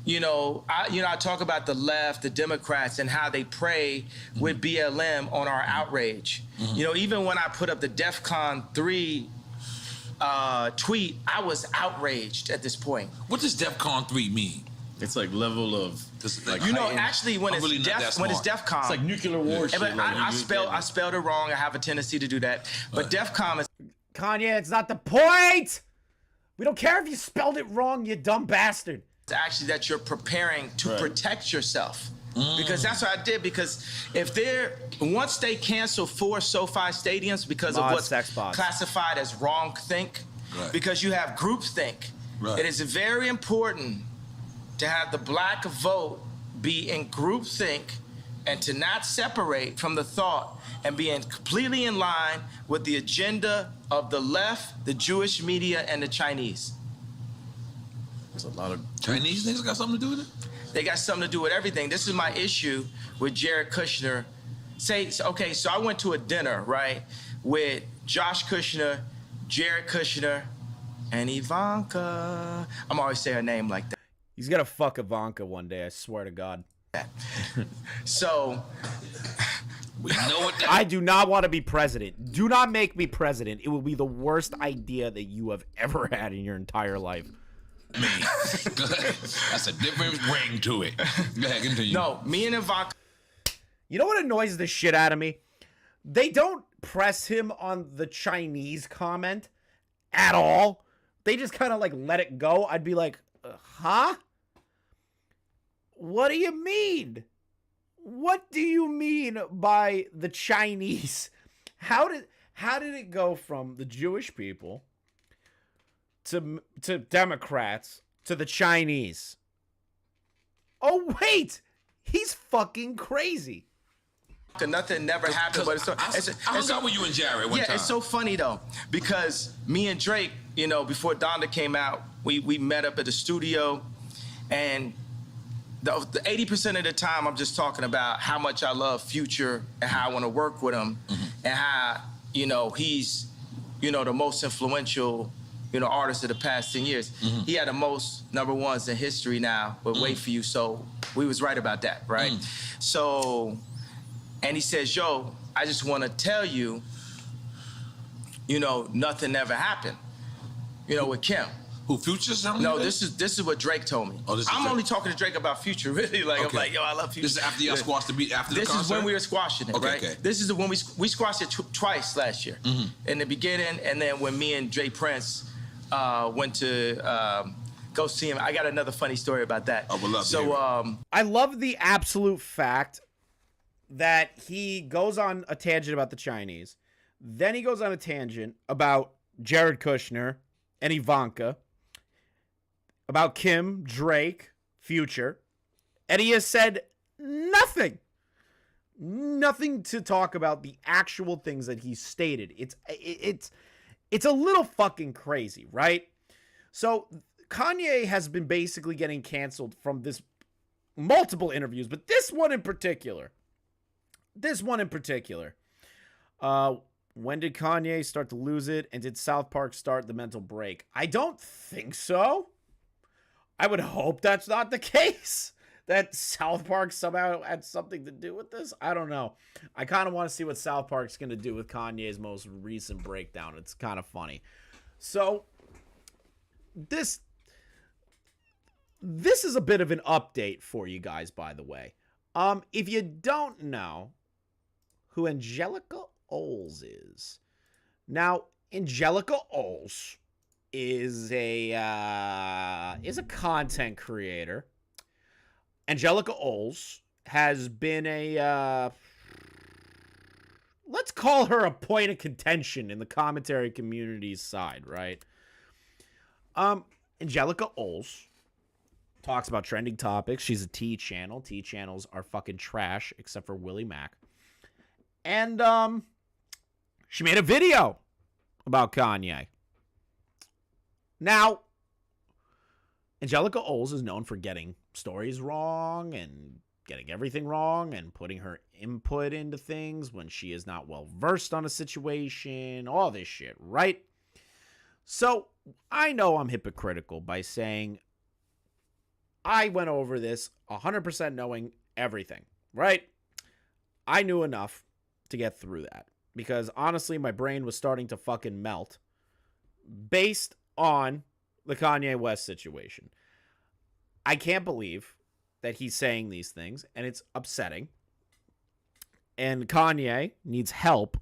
I talk about the left, the Democrats, and how they prey with BLM on our outrage. You know, even when I put up the DEFCON 3 tweet, I was outraged at this point. What does DEFCON 3 mean? It's like level of, like, actually, when it's DEFCON, it's like nuclear war. But I spelled it wrong. I have a tendency to do that. But DEFCON is Kanye. It's not the point. We don't care if you spelled it wrong, you dumb bastard. It's actually that you're preparing to protect yourself. Because that's what I did. Because once they cancel 4 SoFi stadiums because of what's classified as wrongthink, because you have groupthink, it is very important to have the black vote be in groupthink and to not separate from the thought and be completely in line with the agenda of the left, the Jewish media, and the Chinese. There's a lot of Chinese things got something to do with it? They got something to do with everything. This is my issue with Jared Kushner. So I went to a dinner, right, with Josh Kushner, Jared Kushner, and Ivanka. I'm always saying her name like that. He's gonna fuck Ivanka one day, I swear to God. So we know what I do not want to be president. Do not make me president. It will be the worst idea that you have ever had in your entire life. Me. That's a different ring to it. Go ahead, continue. No, me and Ivanka. You know what annoys the shit out of me? They don't press him on the Chinese comment at all. They just kind of like let it go. I'd be like, huh? What do you mean? What do you mean by the Chinese? How did it go from the Jewish people to Democrats to the Chinese? Oh wait, he's fucking crazy. Nothing never happened, but I hung out with you and Jared one time. Yeah, it's so funny though, because me and Drake, you know, before Donda came out, we met up at the studio, and the 80% of the time I'm just talking about how much I love Future and how I want to work with him, and how, you know, he's, you know, the most influential, you know, artist of the past 10 years. He had the most #1s in history now, but Wait For You, so we was right about that, right? So, and he says, yo, I just want to tell you, you know, nothing ever happened, you know, with Kim. Who, Future? No, this is what Drake told me. Oh, I'm only talking to Drake about Future, really. Like, I'm like, yo, I love Future. This is after y'all squashed the beat, after the concert? This is when we were squashing it, right? Okay. This is when we squashed it twice last year. In the beginning, and then when me and Jay Prince went to go see him. I got another funny story about that. Oh, we'll love so, I love the absolute fact that he goes on a tangent about the Chinese. Then he goes on a tangent about Jared Kushner and Ivanka, about Kim, Drake, Future, and he has said nothing to talk about the actual things that he stated. It's a little fucking crazy, right? So Kanye has been basically getting canceled from this multiple interviews, but this one in particular. When did Kanye start to lose it, and did South Park start the mental break? I don't think so. I would hope that's not the case, that South Park somehow had something to do with this. I don't know. I kind of want to see what South Park's going to do with Kanye's most recent breakdown. It's kind of funny. So, this is a bit of an update for you guys, by the way. If you don't know who Angelika Oles is. Now, Angelika Oles is a content creator. Angelika Oles has been let's call her a point of contention in the commentary community's side, right? Angelika Oles talks about trending topics. She's a T channel. T channels are fucking trash, except for Willie Mack. And she made a video about Kanye. Now, Angelika Oles is known for getting stories wrong and getting everything wrong and putting her input into things when she is not well versed on a situation, all this shit, right? So, I know I'm hypocritical by saying I went over this 100% knowing everything, right? I knew enough to get through that because honestly, my brain was starting to fucking melt based on the Kanye West situation. I can't believe that he's saying these things, and it's upsetting. And Kanye needs help,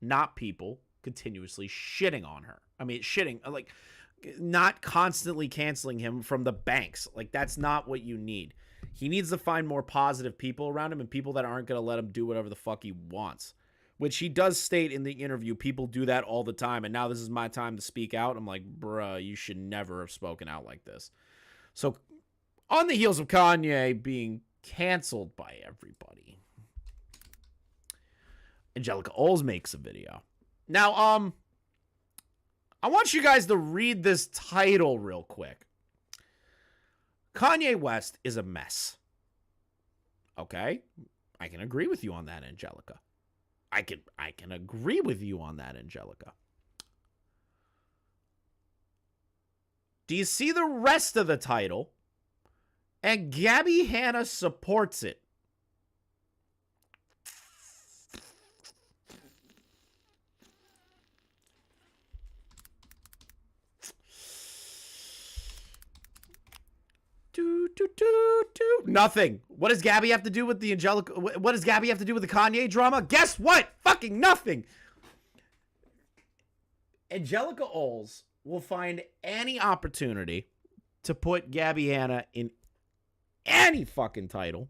not people continuously shitting on her. I mean, like, not constantly canceling him from the banks. Like, that's not what you need. He needs to find more positive people around him and people that aren't going to let him do whatever the fuck he wants. Which he does state in the interview, people do that all the time, and now this is my time to speak out. I'm like, bruh, you should never have spoken out like this. So, on the heels of Kanye being canceled by everybody, Angelika Oles makes a video. Now, I want you guys to read this title real quick. Kanye West is a mess. Okay? I can agree with you on that, Angelika. I can agree with you on that, Angelika. Do you see the rest of the title? And Gabby Hanna supports it. Nothing. What does Gabby have to do with the Angelika? What does Gabby have to do with the Kanye drama? Guess what? Fucking nothing. Angelika Oles will find any opportunity to put Gabby Hanna in any fucking title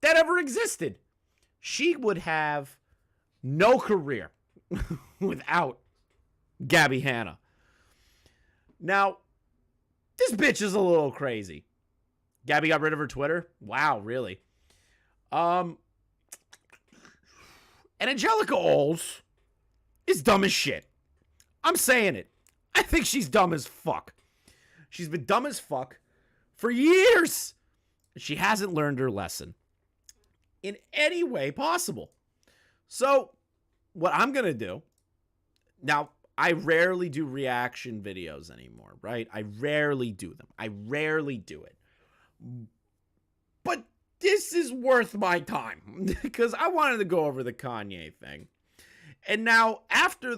that ever existed. She would have no career without Gabby Hanna. Now, this bitch is a little crazy. Gabby got rid of her Twitter? Wow, really? And Angelika Oles is dumb as shit. I'm saying it. I think she's dumb as fuck. She's been dumb as fuck for years. She hasn't learned her lesson in any way possible. So, what I'm going to do, now, I rarely do reaction videos anymore, right? I rarely do them. I rarely do it. But this is worth my time because I wanted to go over the Kanye thing. And now, after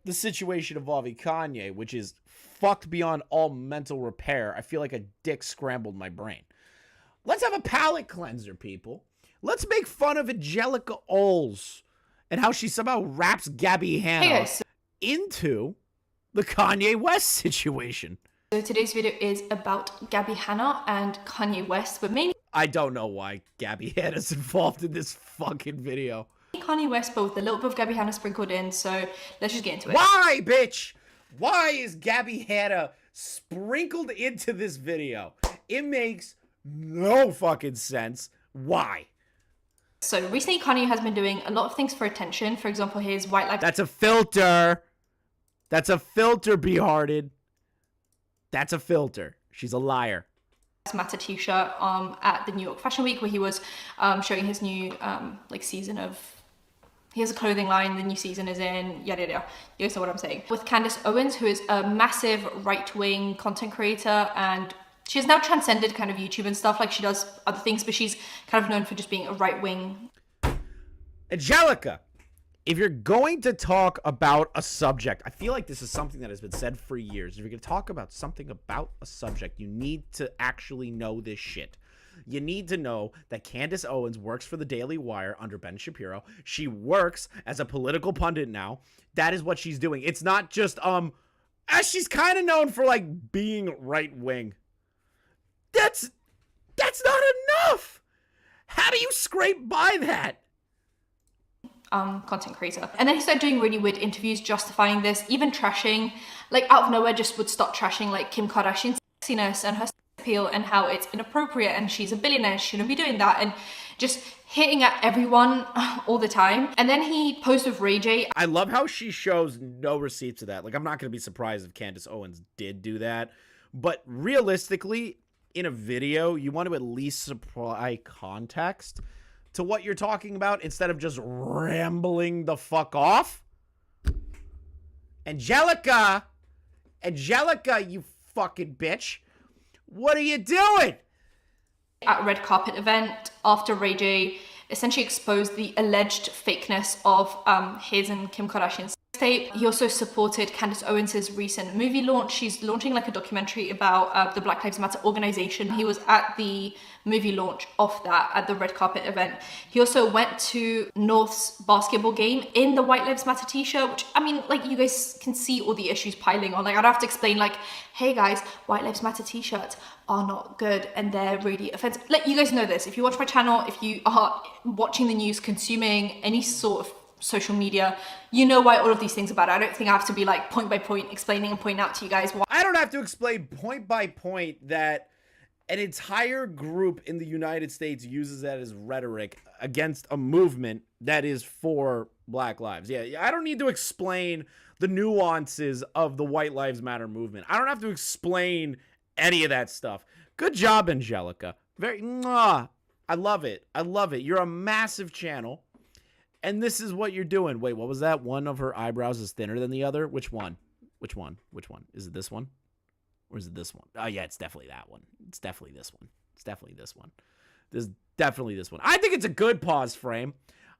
the situation involving Kanye, which is fucked beyond all mental repair, I feel like a dick scrambled my brain. Let's have a palate cleanser, people. Let's make fun of Angelika Oles and how she somehow wraps Gabby Hanna into the Kanye West situation. So today's video is about Gabby Hanna and Kanye West, but mainly I don't know why Gabby Hanna's involved in this fucking video. Kanye West, but with a little bit of Gabby Hanna sprinkled in, so let's just get into it. Why, bitch? Why is Gabby Hanna sprinkled into this video? It makes no fucking sense. Why? So recently Kanye has been doing a lot of things for attention. For example, his White Lives... That's a filter. That's a filter, Behearted. That's a filter. She's a liar. Matter t-shirt at the New York Fashion Week, where he was showing his new season of... He has a clothing line, the new season is in, yada yada. You guys know what I'm saying. With Candace Owens, who is a massive right-wing content creator, and she's now transcended kind of YouTube and stuff. Like, she does other things, but she's kind of known for just being a right-wing. Angelika, if you're going to talk about a subject, I feel like this is something that has been said for years. If you're going to talk about something about a subject, you need to actually know this shit. You need to know that Candace Owens works for the Daily Wire under Ben Shapiro. She works as a political pundit now. That is what she's doing. It's not just, she's kind of known for, like, being right-wing. That's not enough. How do you scrape by that? Content creator. And then he started doing really weird interviews justifying this, even trashing, like out of nowhere just would start trashing like Kim Kardashian's sexiness and her appeal and how it's inappropriate and she's a billionaire, she shouldn't be doing that, and just hitting at everyone all the time. And then he posted with Ray J. I love how she shows no receipts of that. Like, I'm not going to be surprised if Candace Owens did do that. But realistically, in a video, you want to at least supply context to what you're talking about instead of just rambling the fuck off. Angelika, you fucking bitch. What are you doing? At a red carpet event, after Ray J essentially exposed the alleged fakeness of his and Kim Kardashian's tape. He also supported Candace Owens' recent movie launch. She's launching like a documentary about the Black Lives Matter organization. He was at the movie launch of that at the red carpet event. He also went to North's basketball game in the White Lives Matter t-shirt, which, I mean, like, you guys can see all the issues piling on. Like, I'd have to explain, like, hey guys, White Lives Matter t-shirts are not good and they're really offensive. Like, you guys know this. If you watch my channel, if you are watching the news, consuming any sort of social media, you know why all of these things about it. I don't think I have to be like point by point explaining and pointing out to you guys why. I don't have to explain point by point that an entire group in the United States uses that as rhetoric against a movement that is for Black lives. Yeah, I don't need to explain the nuances of the White Lives Matter movement. I don't have to explain any of that stuff. Good job, Angelika. I love it. I love it. You're a massive channel. And this is what you're doing. Wait, what was that? One of her eyebrows is thinner than the other? Which one? Which one? Which one? Is it this one? Or is it this one? Oh, yeah, it's definitely that one. It's definitely this one. It's definitely this one. There's definitely this one. I think it's a good pause frame.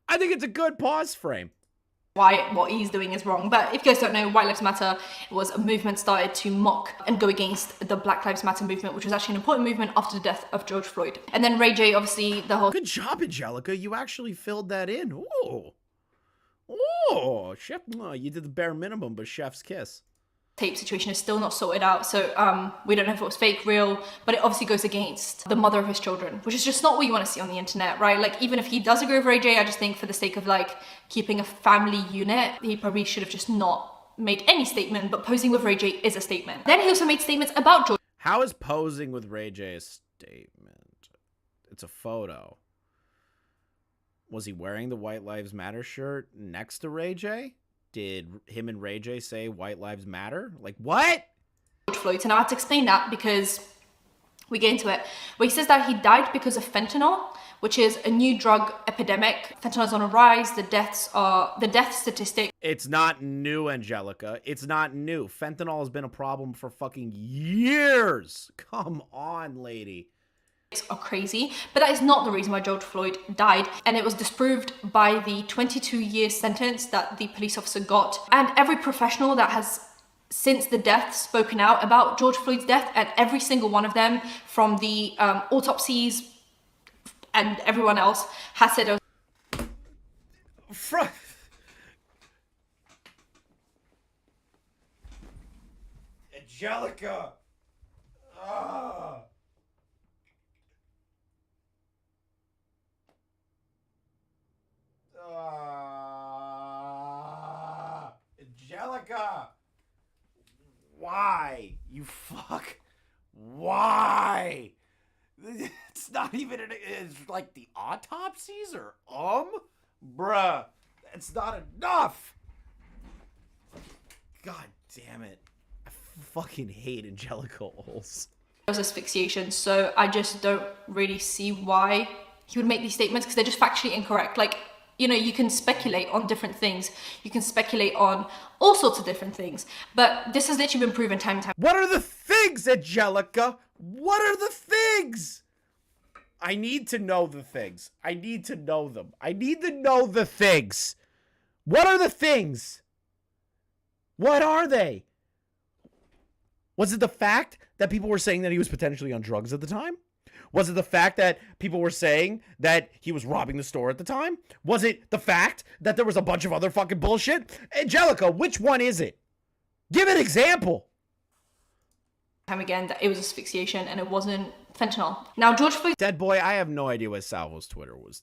I think it's a good pause frame. Why what he's doing is wrong. But if you guys don't know, White Lives Matter was a movement started to mock and go against the Black Lives Matter movement, which was actually an important movement after the death of George Floyd. And then Ray J, obviously, the whole... Good job, Angelika. You actually filled that in. Oh, chef. Oh, you did the bare minimum, but chef's kiss. Tape situation is still not sorted out, so we don't know if it was fake, real, but it obviously goes against the mother of his children, which is just not what you want to see on the internet, right? Like, even if he does agree with Ray J, I just think for the sake of like keeping a family unit, he probably should have just not made any statement, but posing with Ray J is a statement. Then he also made statements about George. How is posing with Ray J a statement? It's a photo. Was he wearing the White Lives Matter shirt next to Ray J? Did him and Ray J say White Lives Matter? Like, what? George Floyd, and I had to explain that because we get into it. Where he says that he died because of fentanyl, which is a new drug epidemic. Fentanyl is on a rise. The death statistic. It's not new, Angelica. It's not new. Fentanyl has been a problem for fucking years. Come on, lady. Are crazy, but that is not the reason why George Floyd died, and it was disproved by the 22-year sentence that the police officer got. And every professional that has since the death spoken out about George Floyd's death, and every single one of them, from the autopsies and everyone else, has said it was Angelica. Angelica. Why? You fuck. Why? It's not even, it's like the autopsies or, bruh. It's not enough. God damn it. I fucking hate Angelika Oles. was asphyxiation, so I just don't really see why he would make these statements, because they're just factually incorrect. Like, you know, you can speculate on different things. You can speculate on all sorts of different things. But this has literally been proven time and time. What are the things, Angelica? What are the things? I need to know the things. I need to know them. I need to know the things. What are the things? What are they? Was it the fact that people were saying that he was potentially on drugs at the time? Was it the fact that people were saying that he was robbing the store at the time? Was it the fact that there was a bunch of other fucking bullshit? Angelica, which one is it? Give an example. Time again that it was asphyxiation and it wasn't fentanyl. Now, George Floyd... Dead boy, I have no idea why Salvo's Twitter was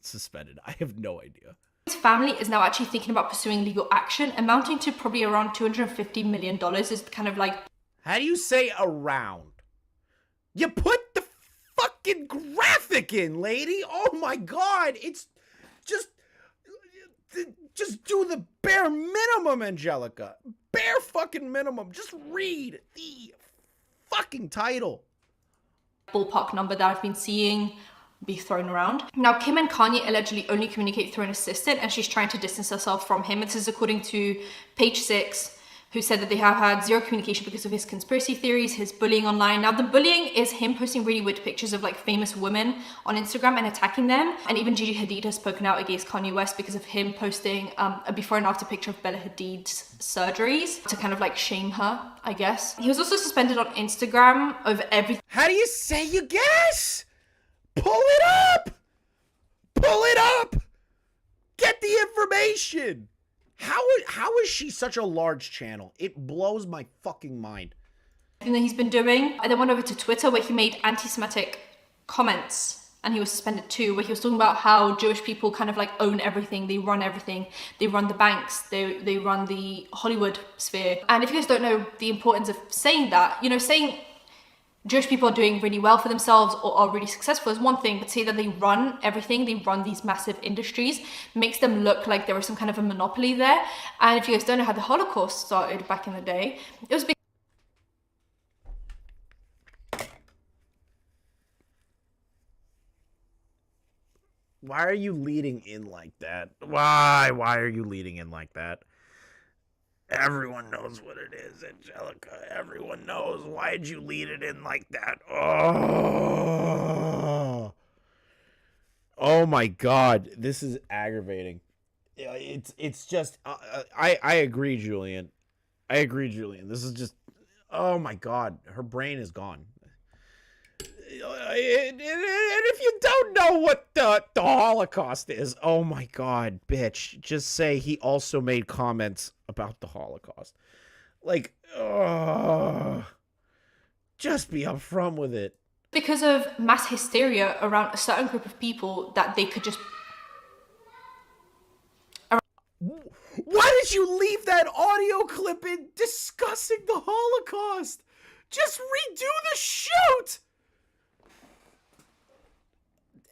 suspended. I have no idea. His family is now actually thinking about pursuing legal action, amounting to probably around $250 million. Is kind of like... How do you say around? You put the fucking graphic in, lady. Oh my God. It's just do the bare minimum, Angelica. Bare fucking minimum. Just read the fucking title. Ballpark number that I've been seeing be thrown around. Now, Kim and Kanye allegedly only communicate through an assistant, and she's trying to distance herself from him. This is according to Page 6, who said that they have had zero communication because of his conspiracy theories, his bullying online. Now, the bullying is him posting really weird pictures of like famous women on Instagram and attacking them. And even Gigi Hadid has spoken out against Kanye West because of him posting a before and after picture of Bella Hadid's surgeries to kind of like shame her, I guess. He was also suspended on Instagram over everything. How do you say you guess? Pull it up! Pull it up! Get the information! How is she such a large channel? It blows my fucking mind. That he's been doing. I then went over to Twitter where he made anti-Semitic comments, and he was suspended too, where he was talking about how Jewish people kind of like own everything, they run the banks, they run the Hollywood sphere. And if you guys don't know the importance of saying that, you know, saying Jewish people are doing really well for themselves or are really successful is one thing, but say that they run everything, they run these massive industries, makes them look like there was some kind of a monopoly there. And if you guys don't know how the Holocaust started back in the day, it was Why are you leading in like that? Why are you leading in like that? Everyone knows what it is, Angelica. Everyone knows. Why'd you lead it in like that? Oh my God. This is aggravating. It's just, I agree, Julian. I agree, Julian. This is just, oh my God. Her brain is gone. And if you don't know what the Holocaust is, oh my God, bitch, just say he also made comments about the Holocaust. Like, just be upfront with it. Because of mass hysteria around a certain group of people that they could just... Why did you leave that audio clip in discussing the Holocaust? Just redo the shoot!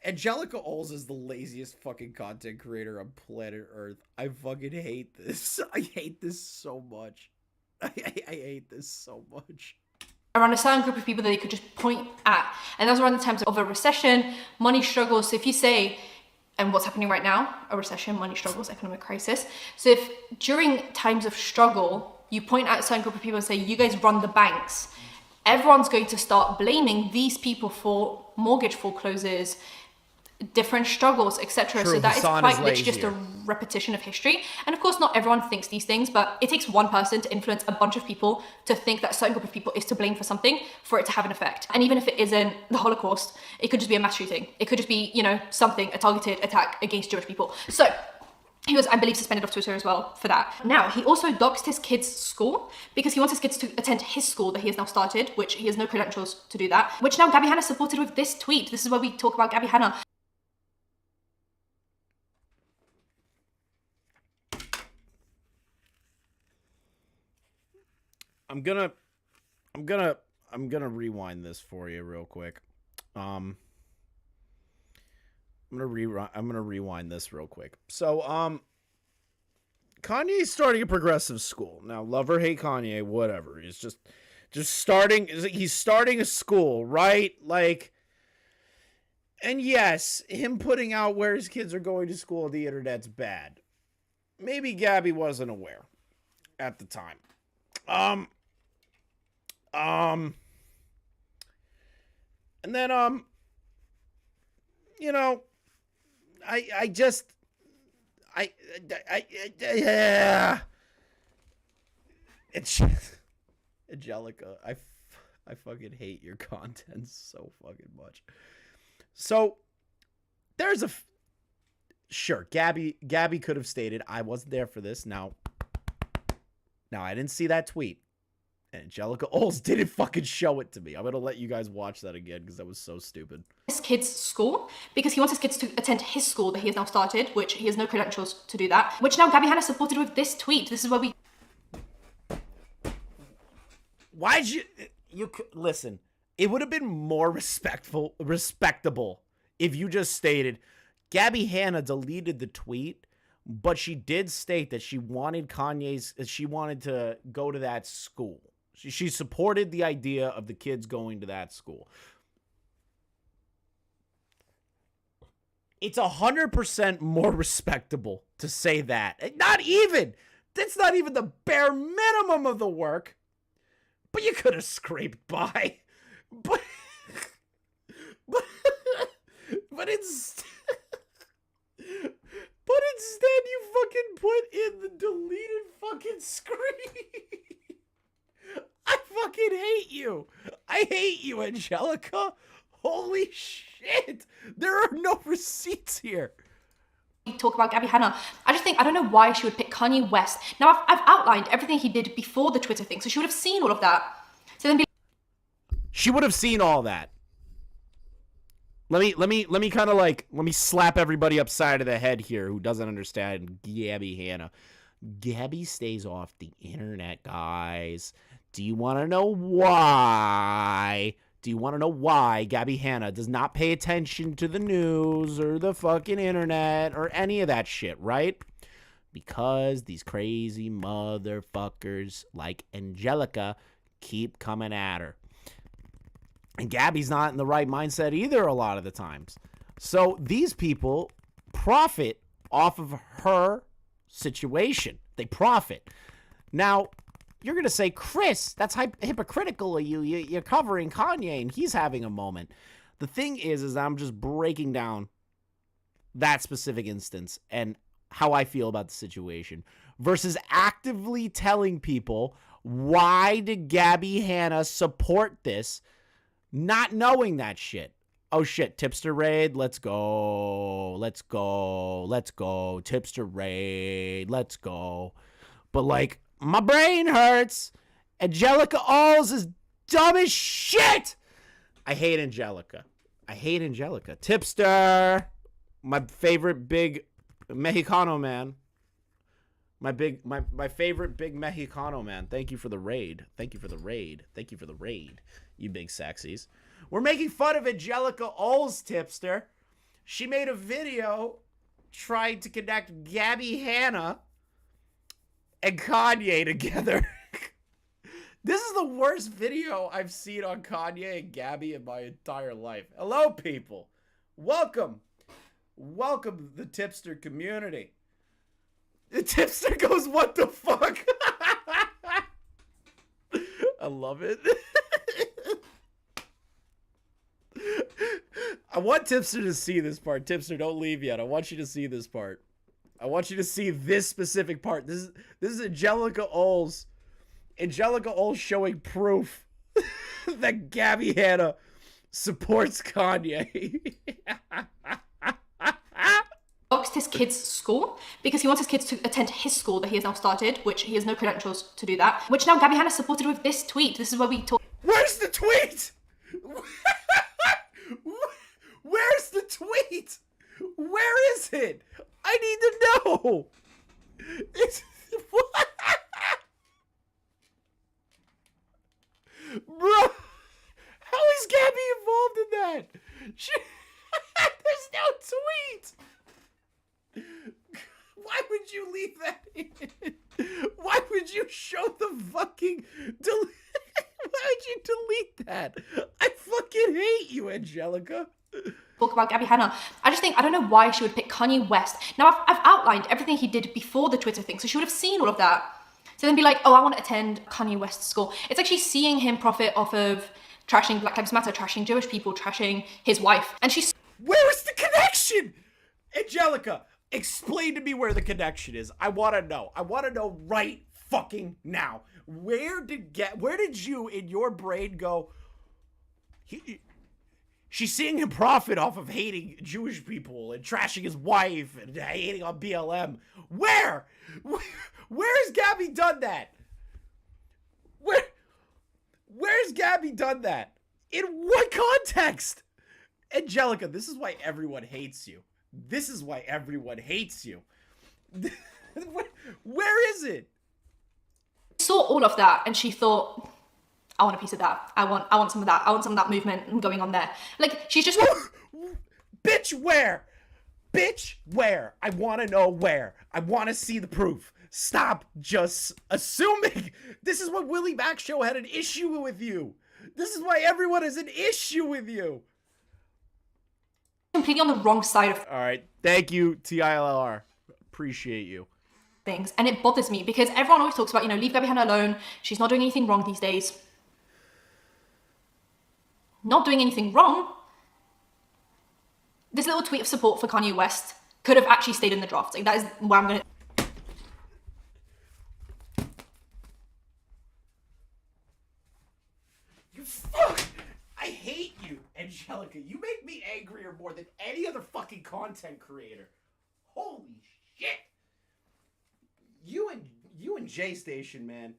Angelika Oles is the laziest fucking content creator on planet Earth. I fucking hate this. I hate this so much. I hate this so much. Around a certain group of people that they could just point at. And that's around the times of a recession, money struggles. So if you say, and what's happening right now, a recession, money struggles, economic crisis. So if during times of struggle, you point at a certain group of people and say, you guys run the banks, everyone's going to start blaming these people for mortgage foreclosures, different struggles, etc. So that is quite literally just a repetition of history. And of course, not everyone thinks these things, but it takes one person to influence a bunch of people to think that a certain group of people is to blame for something for it to have an effect. And even if it isn't the Holocaust, it could just be a mass shooting. It could just be, you know, something, a targeted attack against Jewish people. So he was, I believe, suspended off Twitter as well for that. Now, he also doxed his kids' school because he wants his kids to attend his school that he has now started, which he has no credentials to do that, which now Gabby Hanna supported with this tweet. This is where we talk about Gabby Hanna. I'm gonna rewind this for you real quick. I'm gonna rewind this real quick. So, Kanye's starting a progressive school. Now, love or hate Kanye, whatever. He's just starting. He's starting a school, right? Like, and yes, him putting out where his kids are going to school on the internet's bad. Maybe Gabby wasn't aware at the time. And then, you know, it's Angelika. I fucking hate your content so fucking much. So there's sure, Gabby could have stated, I wasn't there for this. Now I didn't see that tweet. And Angelika Oles didn't fucking show it to me. I'm going to let you guys watch that again because that was so stupid. His kids' school because he wants his kids to attend his school that he has now started, which he has no credentials to do that, which now Gabby Hanna supported with this tweet. This is where we... Why'd you listen, it would have been more respectable if you just stated, Gabby Hanna deleted the tweet, but she did state that she wanted to go to that school. She supported the idea of the kids going to that school. It's 100% more respectable to say that. That's not even the bare minimum of the work. But you could have scraped by. But instead you fucking put in the deleted fucking screen. I fucking hate you. I hate you, Angelika. Holy shit. There are no receipts here. Talk about Gabby Hanna. I don't know why she would pick Kanye West. Now I've outlined everything he did before the Twitter thing, so she would have seen all of that. So then she would have seen all that. Let me kind of like, let me slap everybody upside of the head here who doesn't understand Gabby Hanna. Gabby stays off the internet, guys. Do you want to know why? Do you want to know why Gabby Hanna does not pay attention to the news or the fucking internet or any of that shit, right? Because these crazy motherfuckers like Angelika keep coming at her. And Gabby's not in the right mindset either a lot of the times. So these people profit off of her situation. They profit. Now, you're going to say, Chris, that's hypocritical of you. You're covering Kanye and he's having a moment. The thing is I'm just breaking down that specific instance and how I feel about the situation versus actively telling people, why did Gabby Hanna support this, not knowing that shit? Oh shit, tipster raid, let's go, tipster raid, let's go. But like, my brain hurts. Angelika Oles is dumb as shit. I hate Angelika. Tipster, my favorite big Mexicano man. My favorite big Mexicano man. Thank you for the raid. You big sexies. We're making fun of Angelika Oles, tipster. She made a video trying to connect Gabby Hanna and Kanye together. This is the worst video I've seen on Kanye and Gabby in my entire life. Hello, people. Welcome. Welcome to the tipster community. The tipster goes, what the fuck? I love it. I want Tipster to see this part. Tipster, don't leave yet. I want you to see this part. I want you to see this specific part. This is Angelika Oles. Angelika Oles showing proof that Gabby Hanna supports Kanye. Boxed his kids' school because he wants his kids to attend his school that he has now started, which he has no credentials to do that, which now Gabby Hanna supported with this tweet. This is where we talk. Where's the tweet? Where's the tweet? Where is it? I need to know. It's what? Bro, how is Gabby involved in that? There's no tweet. Why would you leave that in? Why would you show the fucking why would you delete that? I fucking hate you, Angelika. Talk about Gabby Hanna. I don't know why she would pick Kanye West. Now, I've outlined everything he did before the Twitter thing, so she would have seen all of that. So then be like, oh, I want to attend Kanye West's school. It's actually seeing him profit off of trashing Black Lives Matter, trashing Jewish people, trashing his wife. And she's... Where is the connection? Angelika, explain to me where the connection is. I want to know. I want to know right fucking now. Where did you in your brain go, she's seeing him profit off of hating Jewish people and trashing his wife and hating on BLM. Where has Gabby done that? Where's Gabby done that? In what context? Angelika, this is why everyone hates you. This is why everyone hates you. Where is it? Saw all of that and she thought, I want a piece of that. I want some of that. I want some of that movement going on there. Like, she's just... Bitch, where? Bitch, where? I want to know where. I want to see the proof. Stop just assuming. This is what Willie Mack Show had an issue with you. This is why everyone has an issue with you. Completely on the wrong side of... All right. Thank you, TILR. Appreciate you. Things. And it bothers me because everyone always talks about, leave Gabby Hanna alone. She's not doing anything wrong these days. Not doing anything wrong. This little tweet of support for Kanye West could have actually stayed in the draft. Like, that is where I'm going to... You fuck! I hate you, Angelika. You make me angrier more than any other fucking content creator. Holy shit! You and J Station, man.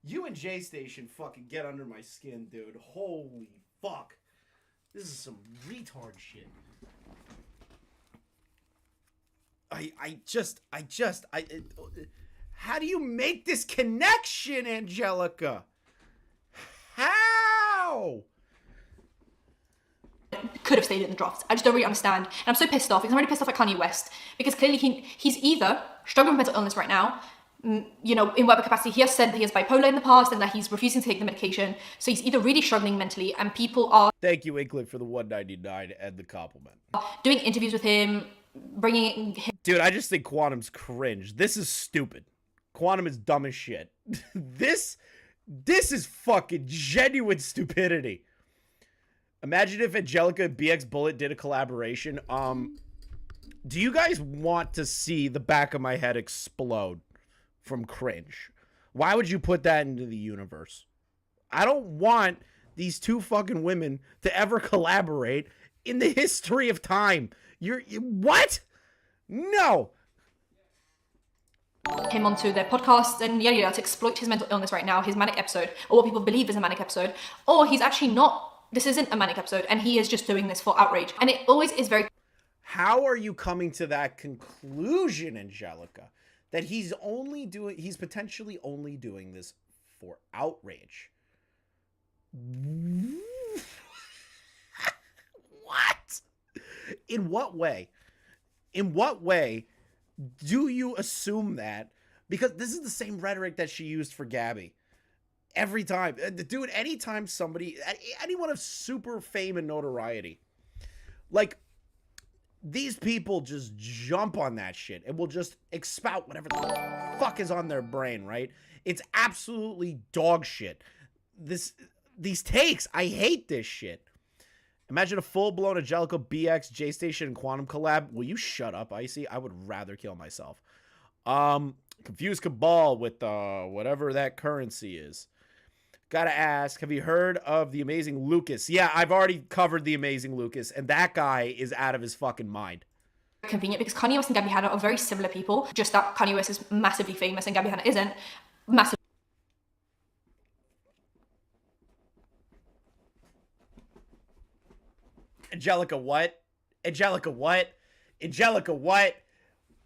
You and J Station fucking get under my skin, dude. Holy fuck. This is some retard shit. How do you make this connection, Angelika? How? Could have stayed in the draft. I just don't really understand. And I'm so pissed off. I'm really pissed off at Kanye West because clearly he's either struggling with mental illness right now, in whatever capacity. He has said that he has bipolar in the past and that he's refusing to take the medication. So he's either really struggling mentally and people are... Thank you, Inkling, for the 199 and the compliment. ...doing interviews with him, bringing him... Dude, I just think Quantum's cringe. This is stupid. Quantum is dumb as shit. This is fucking genuine stupidity. Imagine if Angelika and BX Bullet did a collaboration. Do you guys want to see the back of my head explode from cringe? Why would you put that into the universe? I don't want these two fucking women to ever collaborate in the history of time. What? No. Him onto their podcast and to exploit his mental illness right now, his manic episode, or what people believe is a manic episode, or he's actually not. This isn't a manic episode, and he is just doing this for outrage. And it always is very... How are you coming to that conclusion, Angelika? That he's potentially only doing this for outrage? What? In what way? In what way do you assume that? Because this is the same rhetoric that she used for Gabby. Every time. Dude, anytime anyone of super fame and notoriety, like, these people just jump on that shit and will just expout whatever the fuck is on their brain, right? It's absolutely dog shit. These takes, I hate this shit. Imagine a full-blown Angelika, BX, J-Station, and Quantum collab. Will you shut up, Icy? I would rather kill myself. Confused Cabal with whatever that currency is. Gotta ask, have you heard of the Amazing Lucas? Yeah, I've already covered the Amazing Lucas, and that guy is out of his fucking mind. Convenient, because Kanye West and Gabby Hanna are very similar people, just that Kanye West is massively famous and Gabby Hanna isn't. Massively. Angelika, what? Angelika, what? Angelika, what?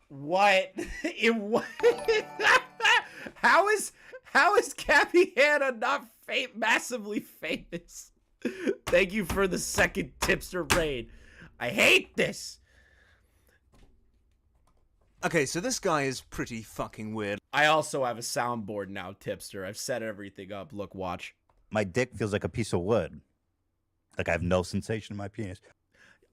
What? In what? How is Gabby Hanna not massively famous? Thank you for the second tipster raid. I hate this. Okay, so this guy is pretty fucking weird. I also have a soundboard now, tipster. I've set everything up. Look, watch. My dick feels like a piece of wood. Like I have no sensation in my penis.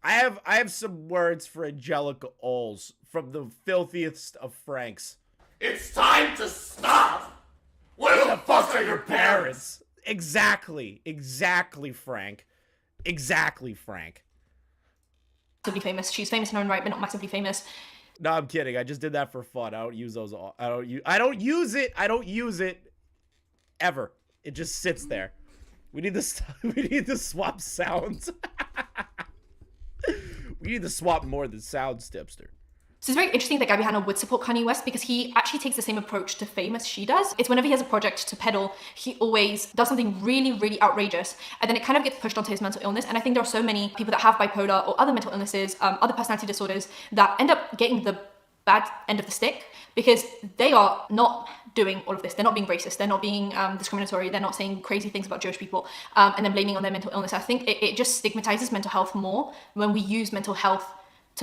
I have some words for Angelika Oles from the filthiest of Franks. It's time to stop! Where the fuck are your parents? Exactly, Frank. Exactly, Frank. Massively famous. She's famous in her own right, but not massively famous. No, I'm kidding. I just did that for fun. I don't use those. I don't use it ever. It just sits there. We need to swap sounds. We need to swap more than sounds, tipster. So it's very interesting that Gabby Hanna would support Kanye West because he actually takes the same approach to fame as she does. It's whenever he has a project to peddle, he always does something really, really outrageous, and then it kind of gets pushed onto his mental illness. And I think there are so many people that have bipolar or other mental illnesses, other personality disorders, that end up getting the bad end of the stick because they are not doing all of this. They're not being racist. They're not being discriminatory. They're not saying crazy things about Jewish people and then blaming on their mental illness. I think it just stigmatizes mental health more when we use mental health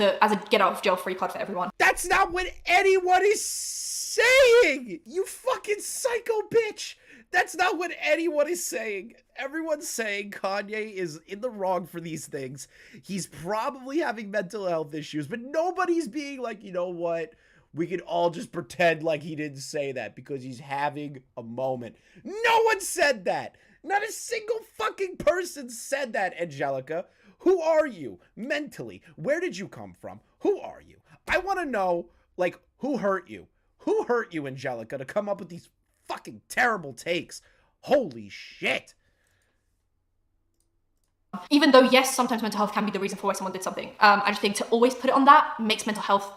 as a get out of jail free card for everyone. That's not what anyone is saying! You fucking psycho bitch! That's not what anyone is saying. Everyone's saying Kanye is in the wrong for these things. He's probably having mental health issues, but nobody's being like, you know what? We can all just pretend like he didn't say that because he's having a moment. No one said that! Not a single fucking person said that, Angelika. Who are you mentally? Where did you come from? Who are you? I want to know, like, who hurt you? Who hurt you, Angelika, to come up with these fucking terrible takes? Holy shit. Even though, yes, sometimes mental health can be the reason for why someone did something. I just think to always put it on that makes mental health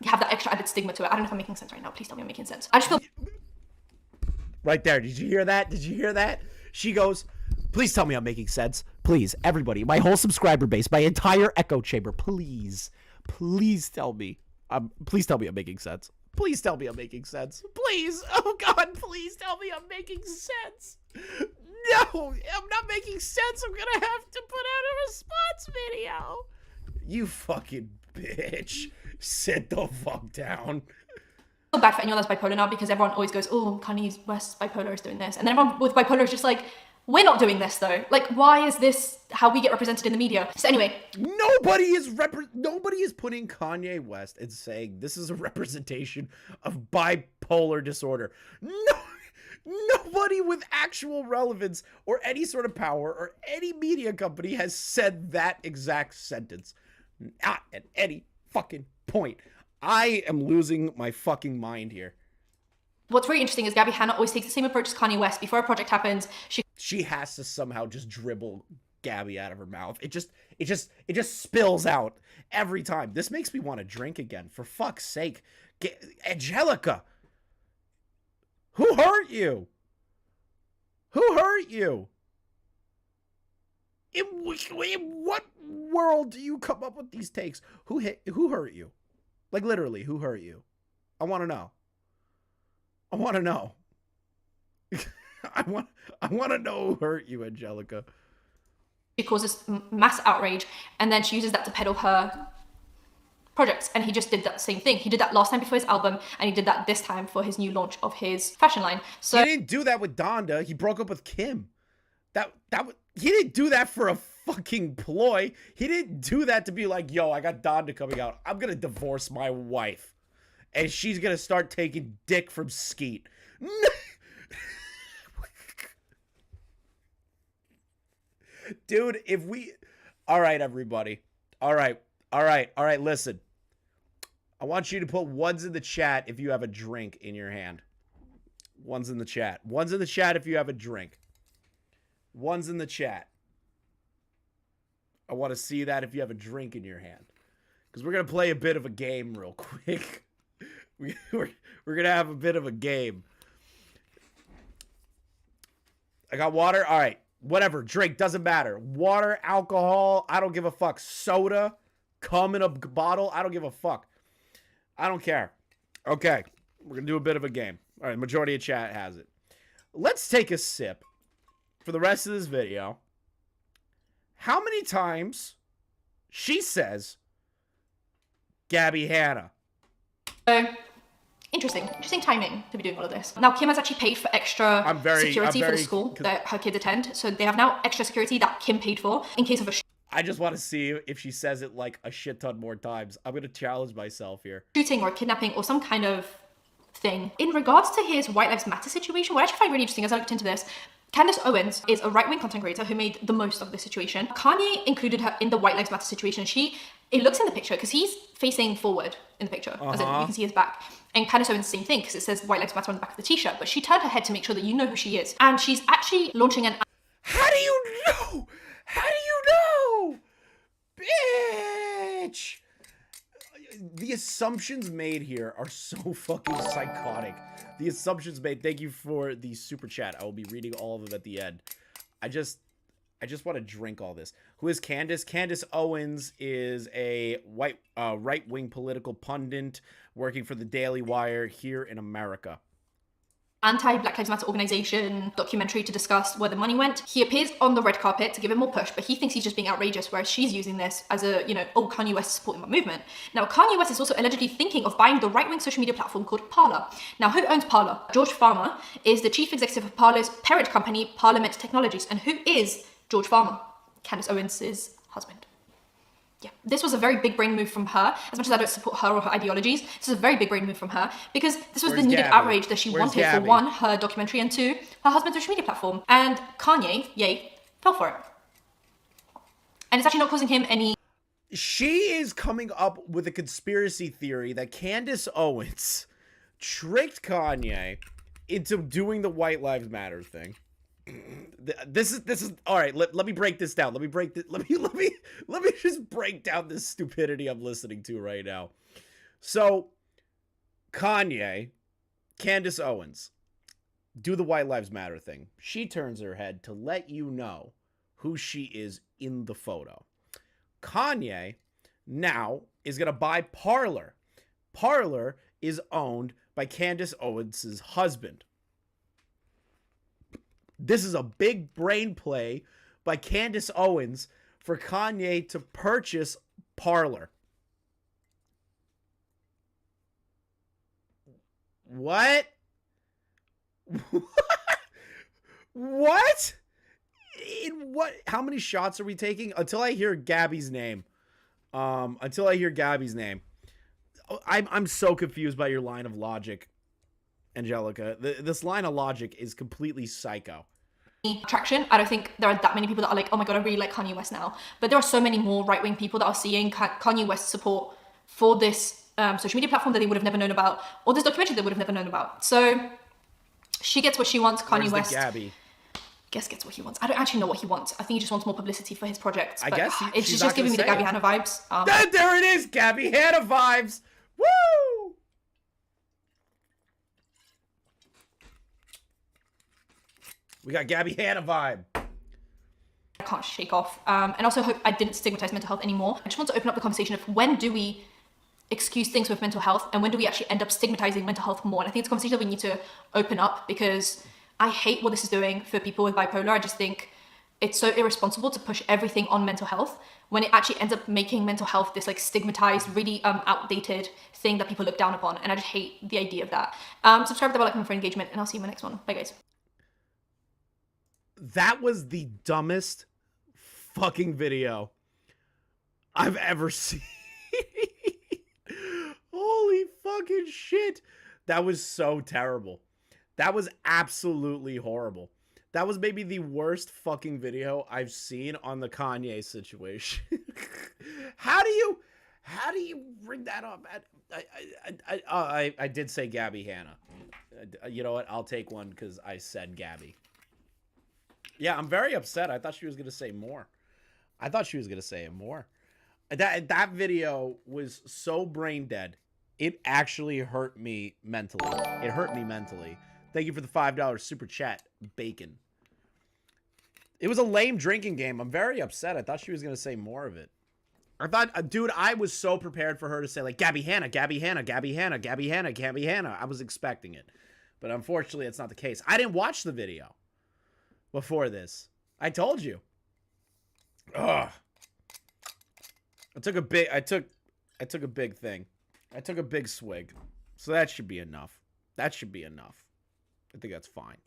have that extra added stigma to it. I don't know if I'm making sense right now. Please tell me I'm making sense. I just feel... Right there. Did you hear that? Did you hear that? She goes... Please tell me I'm making sense. Please, everybody, my whole subscriber base, my entire echo chamber, please tell me. Please tell me I'm making sense. Please tell me I'm making sense. Please, oh God, please tell me I'm making sense. No, I'm not making sense. I'm gonna have to put out a response video. You fucking bitch. Sit the fuck down. I feel bad for anyone that's bipolar now because everyone always goes, oh, Kanye West bipolar is doing this. And then everyone with bipolar is just like, we're not doing this though. Like, why is this how we get represented in the media? So anyway. Nobody is putting Kanye West and saying this is a representation of bipolar disorder. Nobody with actual relevance or any sort of power or any media company has said that exact sentence. Not at any fucking point. I am losing my fucking mind here. What's really interesting is Gabby Hanna always takes the same approach as Kanye West. Before a project happens, she has to somehow just dribble Gabby out of her mouth. It just spills out every time. This makes me want to drink again. For fuck's sake. Angelika, who hurt you? Who hurt you? In what world do you come up with these takes? Who hurt you? Like literally, who hurt you? I want to know. I want to know. I want to know who hurt you, Angelika. She causes mass outrage, and then she uses that to peddle her projects. And he just did that same thing. He did that last time before his album, and he did that this time for his new launch of his fashion line. So he didn't do that with Donda. He broke up with Kim. He didn't do that for a fucking ploy. He didn't do that to be like, yo, I got Donda coming out. I'm gonna divorce my wife, and she's gonna start taking dick from Skeet. Dude, all right, everybody. All right, listen. I want you to put ones in the chat if you have a drink in your hand. Ones in the chat. Ones in the chat if you have a drink. Ones in the chat. I want to see that if you have a drink in your hand. Because we're going to play a bit of a game real quick. We're going to have a bit of a game. I got water. All right. Whatever. Drink. Doesn't matter. Water, alcohol. I don't give a fuck. Soda. Come in a bottle. I don't give a fuck. I don't care. Okay. We're going to do a bit of a game. All right. Majority of chat has it. Let's take a sip for the rest of this video. How many times she says Gabby Hanna? Interesting timing to be doing all of this. Now, Kim has actually paid for extra security for the school that her kids attend. So they have now extra security that Kim paid for in case of a I just want to see if she says it like a shit ton more times. I'm going to challenge myself here. Shooting or kidnapping or some kind of thing. In regards to his White Lives Matter situation, what I actually find really interesting as I looked into this, Candace Owens is a right-wing content creator who made the most of this situation. Kanye included her in the White Lives Matter situation. It looks in the picture because he's facing forward in the picture, as in you can see his back. And Candace Owens, same thing, because it says White Lives Matter on the back of the t-shirt, but she turned her head to make sure that you know who she is. And she's actually launching an... How do you know? How do you know? Bitch! The assumptions made here are so fucking psychotic. The assumptions made. Thank you for the super chat. I will be reading all of them at the end. I just want to drink all this. Who is Candace? Candace Owens is a right-wing political pundit working for the Daily Wire here in America. Anti-Black Lives Matter organization documentary to discuss where the money went. He appears on the red carpet to give him more push, but he thinks he's just being outrageous, whereas she's using this as a, oh, Kanye West is supporting my movement. Now, Kanye West is also allegedly thinking of buying the right-wing social media platform called Parler. Now, who owns Parler? George Farmer is the chief executive of Parler's parent company, Parliament Technologies. And who is George Farmer? Candace Owens' husband. Yeah, this was a very big brain move from her. As much as I don't support her or her ideologies, this is a very big brain move from her because this was the needed outrage that she wanted for one, her documentary, and two, her husband's social media platform. And Kanye, yay, fell for it. And it's actually not causing him any... She is coming up with a conspiracy theory that Candace Owens tricked Kanye into doing the White Lives Matter thing. This is all right. Let me break this down. Let me just break down this stupidity I'm listening to right now. So, Kanye, Candace Owens, do the White Lives Matter thing. She turns her head to let you know who she is in the photo. Kanye now is gonna buy Parler. Parler is owned by Candace Owens' husband. This is a big brain play by Candace Owens for Kanye to purchase Parler. What? What? In what? How many shots are we taking? Until I hear Gabby's name. I'm so confused by your line of logic, Angelika. This line of logic is completely psycho. Traction. I don't think there are that many people that are like, oh my god, I really like Kanye West now. But there are so many more right-wing people that are seeing Kanye West's support for this social media platform that they would have never known about, or this documentary they would have never known about. So she gets what she wants. Kanye West, Gabby? Guess gets what he wants. I don't actually know what he wants. I think he just wants more publicity for his projects. I guess it's just giving me the Gabby Hanna vibes. There it is, Gabby Hanna vibes. Woo! We got Gabby Hanna vibe. I can't shake off. And also hope I didn't stigmatize mental health anymore. I just want to open up the conversation of when do we excuse things with mental health and when do we actually end up stigmatizing mental health more? And I think it's a conversation that we need to open up because I hate what this is doing for people with bipolar. I just think it's so irresponsible to push everything on mental health when it actually ends up making mental health this like stigmatized, really outdated thing that people look down upon. And I just hate the idea of that. Subscribe to the bell icon for engagement, and I'll see you in my next one. Bye, guys. That was the dumbest fucking video I've ever seen. Holy fucking shit. That was so terrible. That was absolutely horrible. That was maybe the worst fucking video I've seen on the Kanye situation. How do you bring that up? I did say Gabby Hanna. You know what? I'll take one because I said Gabby. Yeah, I'm very upset. I thought she was going to say more. That video was so brain dead. It actually hurt me mentally. Thank you for the $5 super chat, Bacon. It was a lame drinking game. I'm very upset. I thought she was going to say more of it. I thought, dude, I was so prepared for her to say, like, Gabby Hanna, Gabby Hanna, Gabby Hanna, Gabby Hanna, Gabby Hanna. I was expecting it. But unfortunately, it's not the case. I didn't watch the video before this. I told you. Ugh. I took a big thing. I took a big swig. So that should be enough. I think that's fine.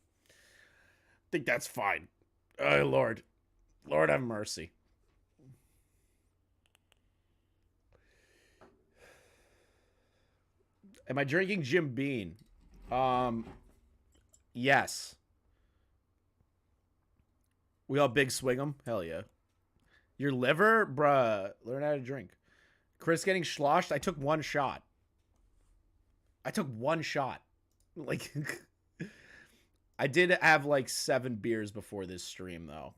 Oh, Lord. Lord have mercy. Am I drinking Jim Beam? Yes. We all big swing 'em? Hell yeah. Your liver? Bruh. Learn how to drink. Chris getting sloshed? I took one shot. Like, I did have like 7 beers before this stream, though.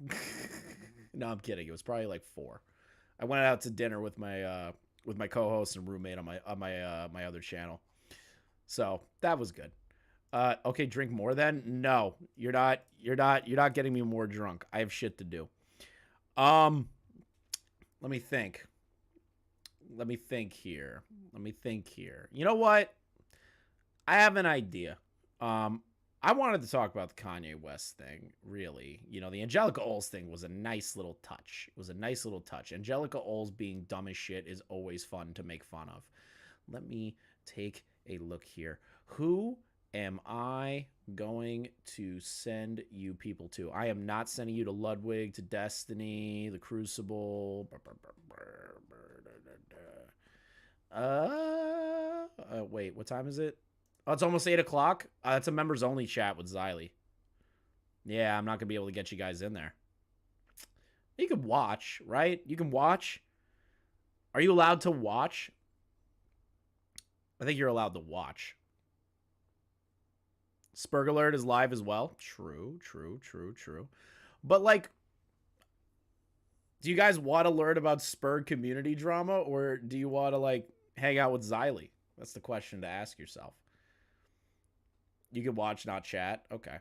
No, I'm kidding. It was probably like 4. I went out to dinner with my co-host and roommate on my other channel. So that was good. Okay, drink more then? No, you're not getting me more drunk. I have shit to do. Let me think here. You know what? I have an idea. I wanted to talk about the Kanye West thing, really. You know, the Angelika Oles thing was a nice little touch. Angelika Oles being dumb as shit is always fun to make fun of. Let me take a look here. Who am I going to send you people to? I am not sending you to Ludwig, to Destiny, the Crucible. Wait, what time is it? Oh, it's almost 8 o'clock. That's a members only chat with Xylee. Yeah, I'm not gonna be able to get you guys in there. You can watch, right? You can watch. Are you allowed to watch? I think you're allowed to watch. Spurg Alert is live as well. True. But, like, do you guys want to learn about Spurg community drama, or do you want to, like, hang out with Xylee? That's the question to ask yourself. You can watch, not chat. Okay.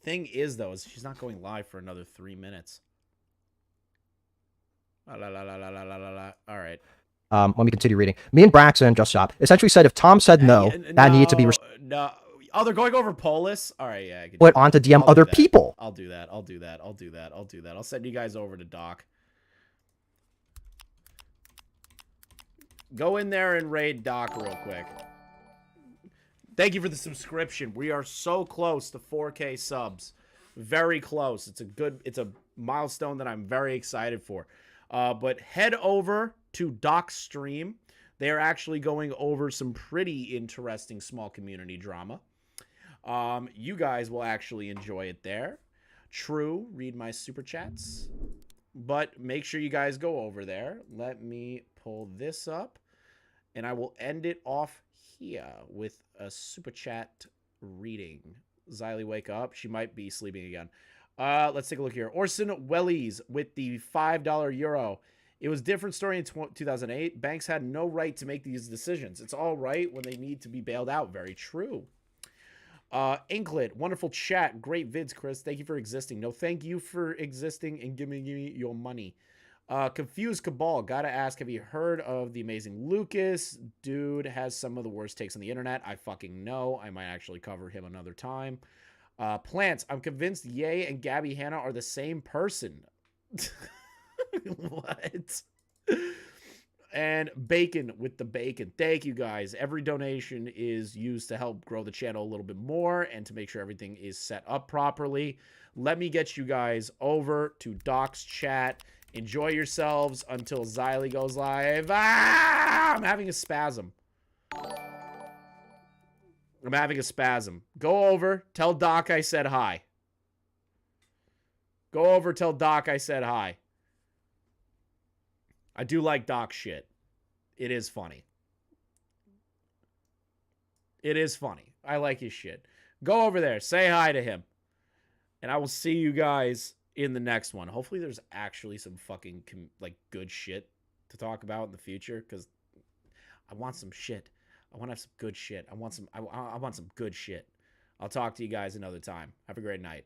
Thing is, though, is she's not going live for another 3 minutes. All right. Let me continue reading. Me and Braxton just shot. Essentially said if Tom said no, that needed to be no. Oh, they're going over Polis? All right, yeah. put on to DM other people. I'll do that. I'll send you guys over to Doc. Go in there and raid Doc real quick. Thank you for the subscription. We are so close to 4K subs. Very close. It's a milestone that I'm very excited for. But head over to Doc's stream. They're actually going over some pretty interesting small community drama. You guys will actually enjoy it there. True, read my super chats. But make sure you guys go over there. Let me pull this up. And I will end it off here with a super chat reading. Xylee, wake up. She might be sleeping again. Let's take a look here. Orson Welles with the $5 euro. It was a different story in 2008. Banks had no right to make these decisions. It's all right when they need to be bailed out. Very true. Inklet, wonderful chat. Great vids, Chris. Thank you for existing. No, thank you for existing and giving me your money. Confused Cabal, gotta ask, have you heard of the amazing Lucas? Dude has some of the worst takes on the internet. I fucking know. I might actually cover him another time. Plants. I'm convinced Ye and Gabby Hanna are the same person. What? And Bacon with the bacon. Thank you guys. Every donation is used to help grow the channel a little bit more and to make sure everything is set up properly. Let me get you guys over to Doc's chat. Enjoy yourselves until Xylee goes live. Ah! I'm having a spasm. I'm having a spasm. Go over. Tell Doc I said hi. Go over. Tell Doc I said hi. I do like Doc shit. It is funny. It is funny. I like his shit. Go over there. Say hi to him. And I will see you guys in the next one. Hopefully there's actually some fucking like good shit to talk about in the future, because I want some shit. I want to have some good shit. I want some good shit. I'll talk to you guys another time. Have a great night.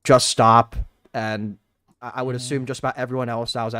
Just stop, and I would assume just about everyone else that was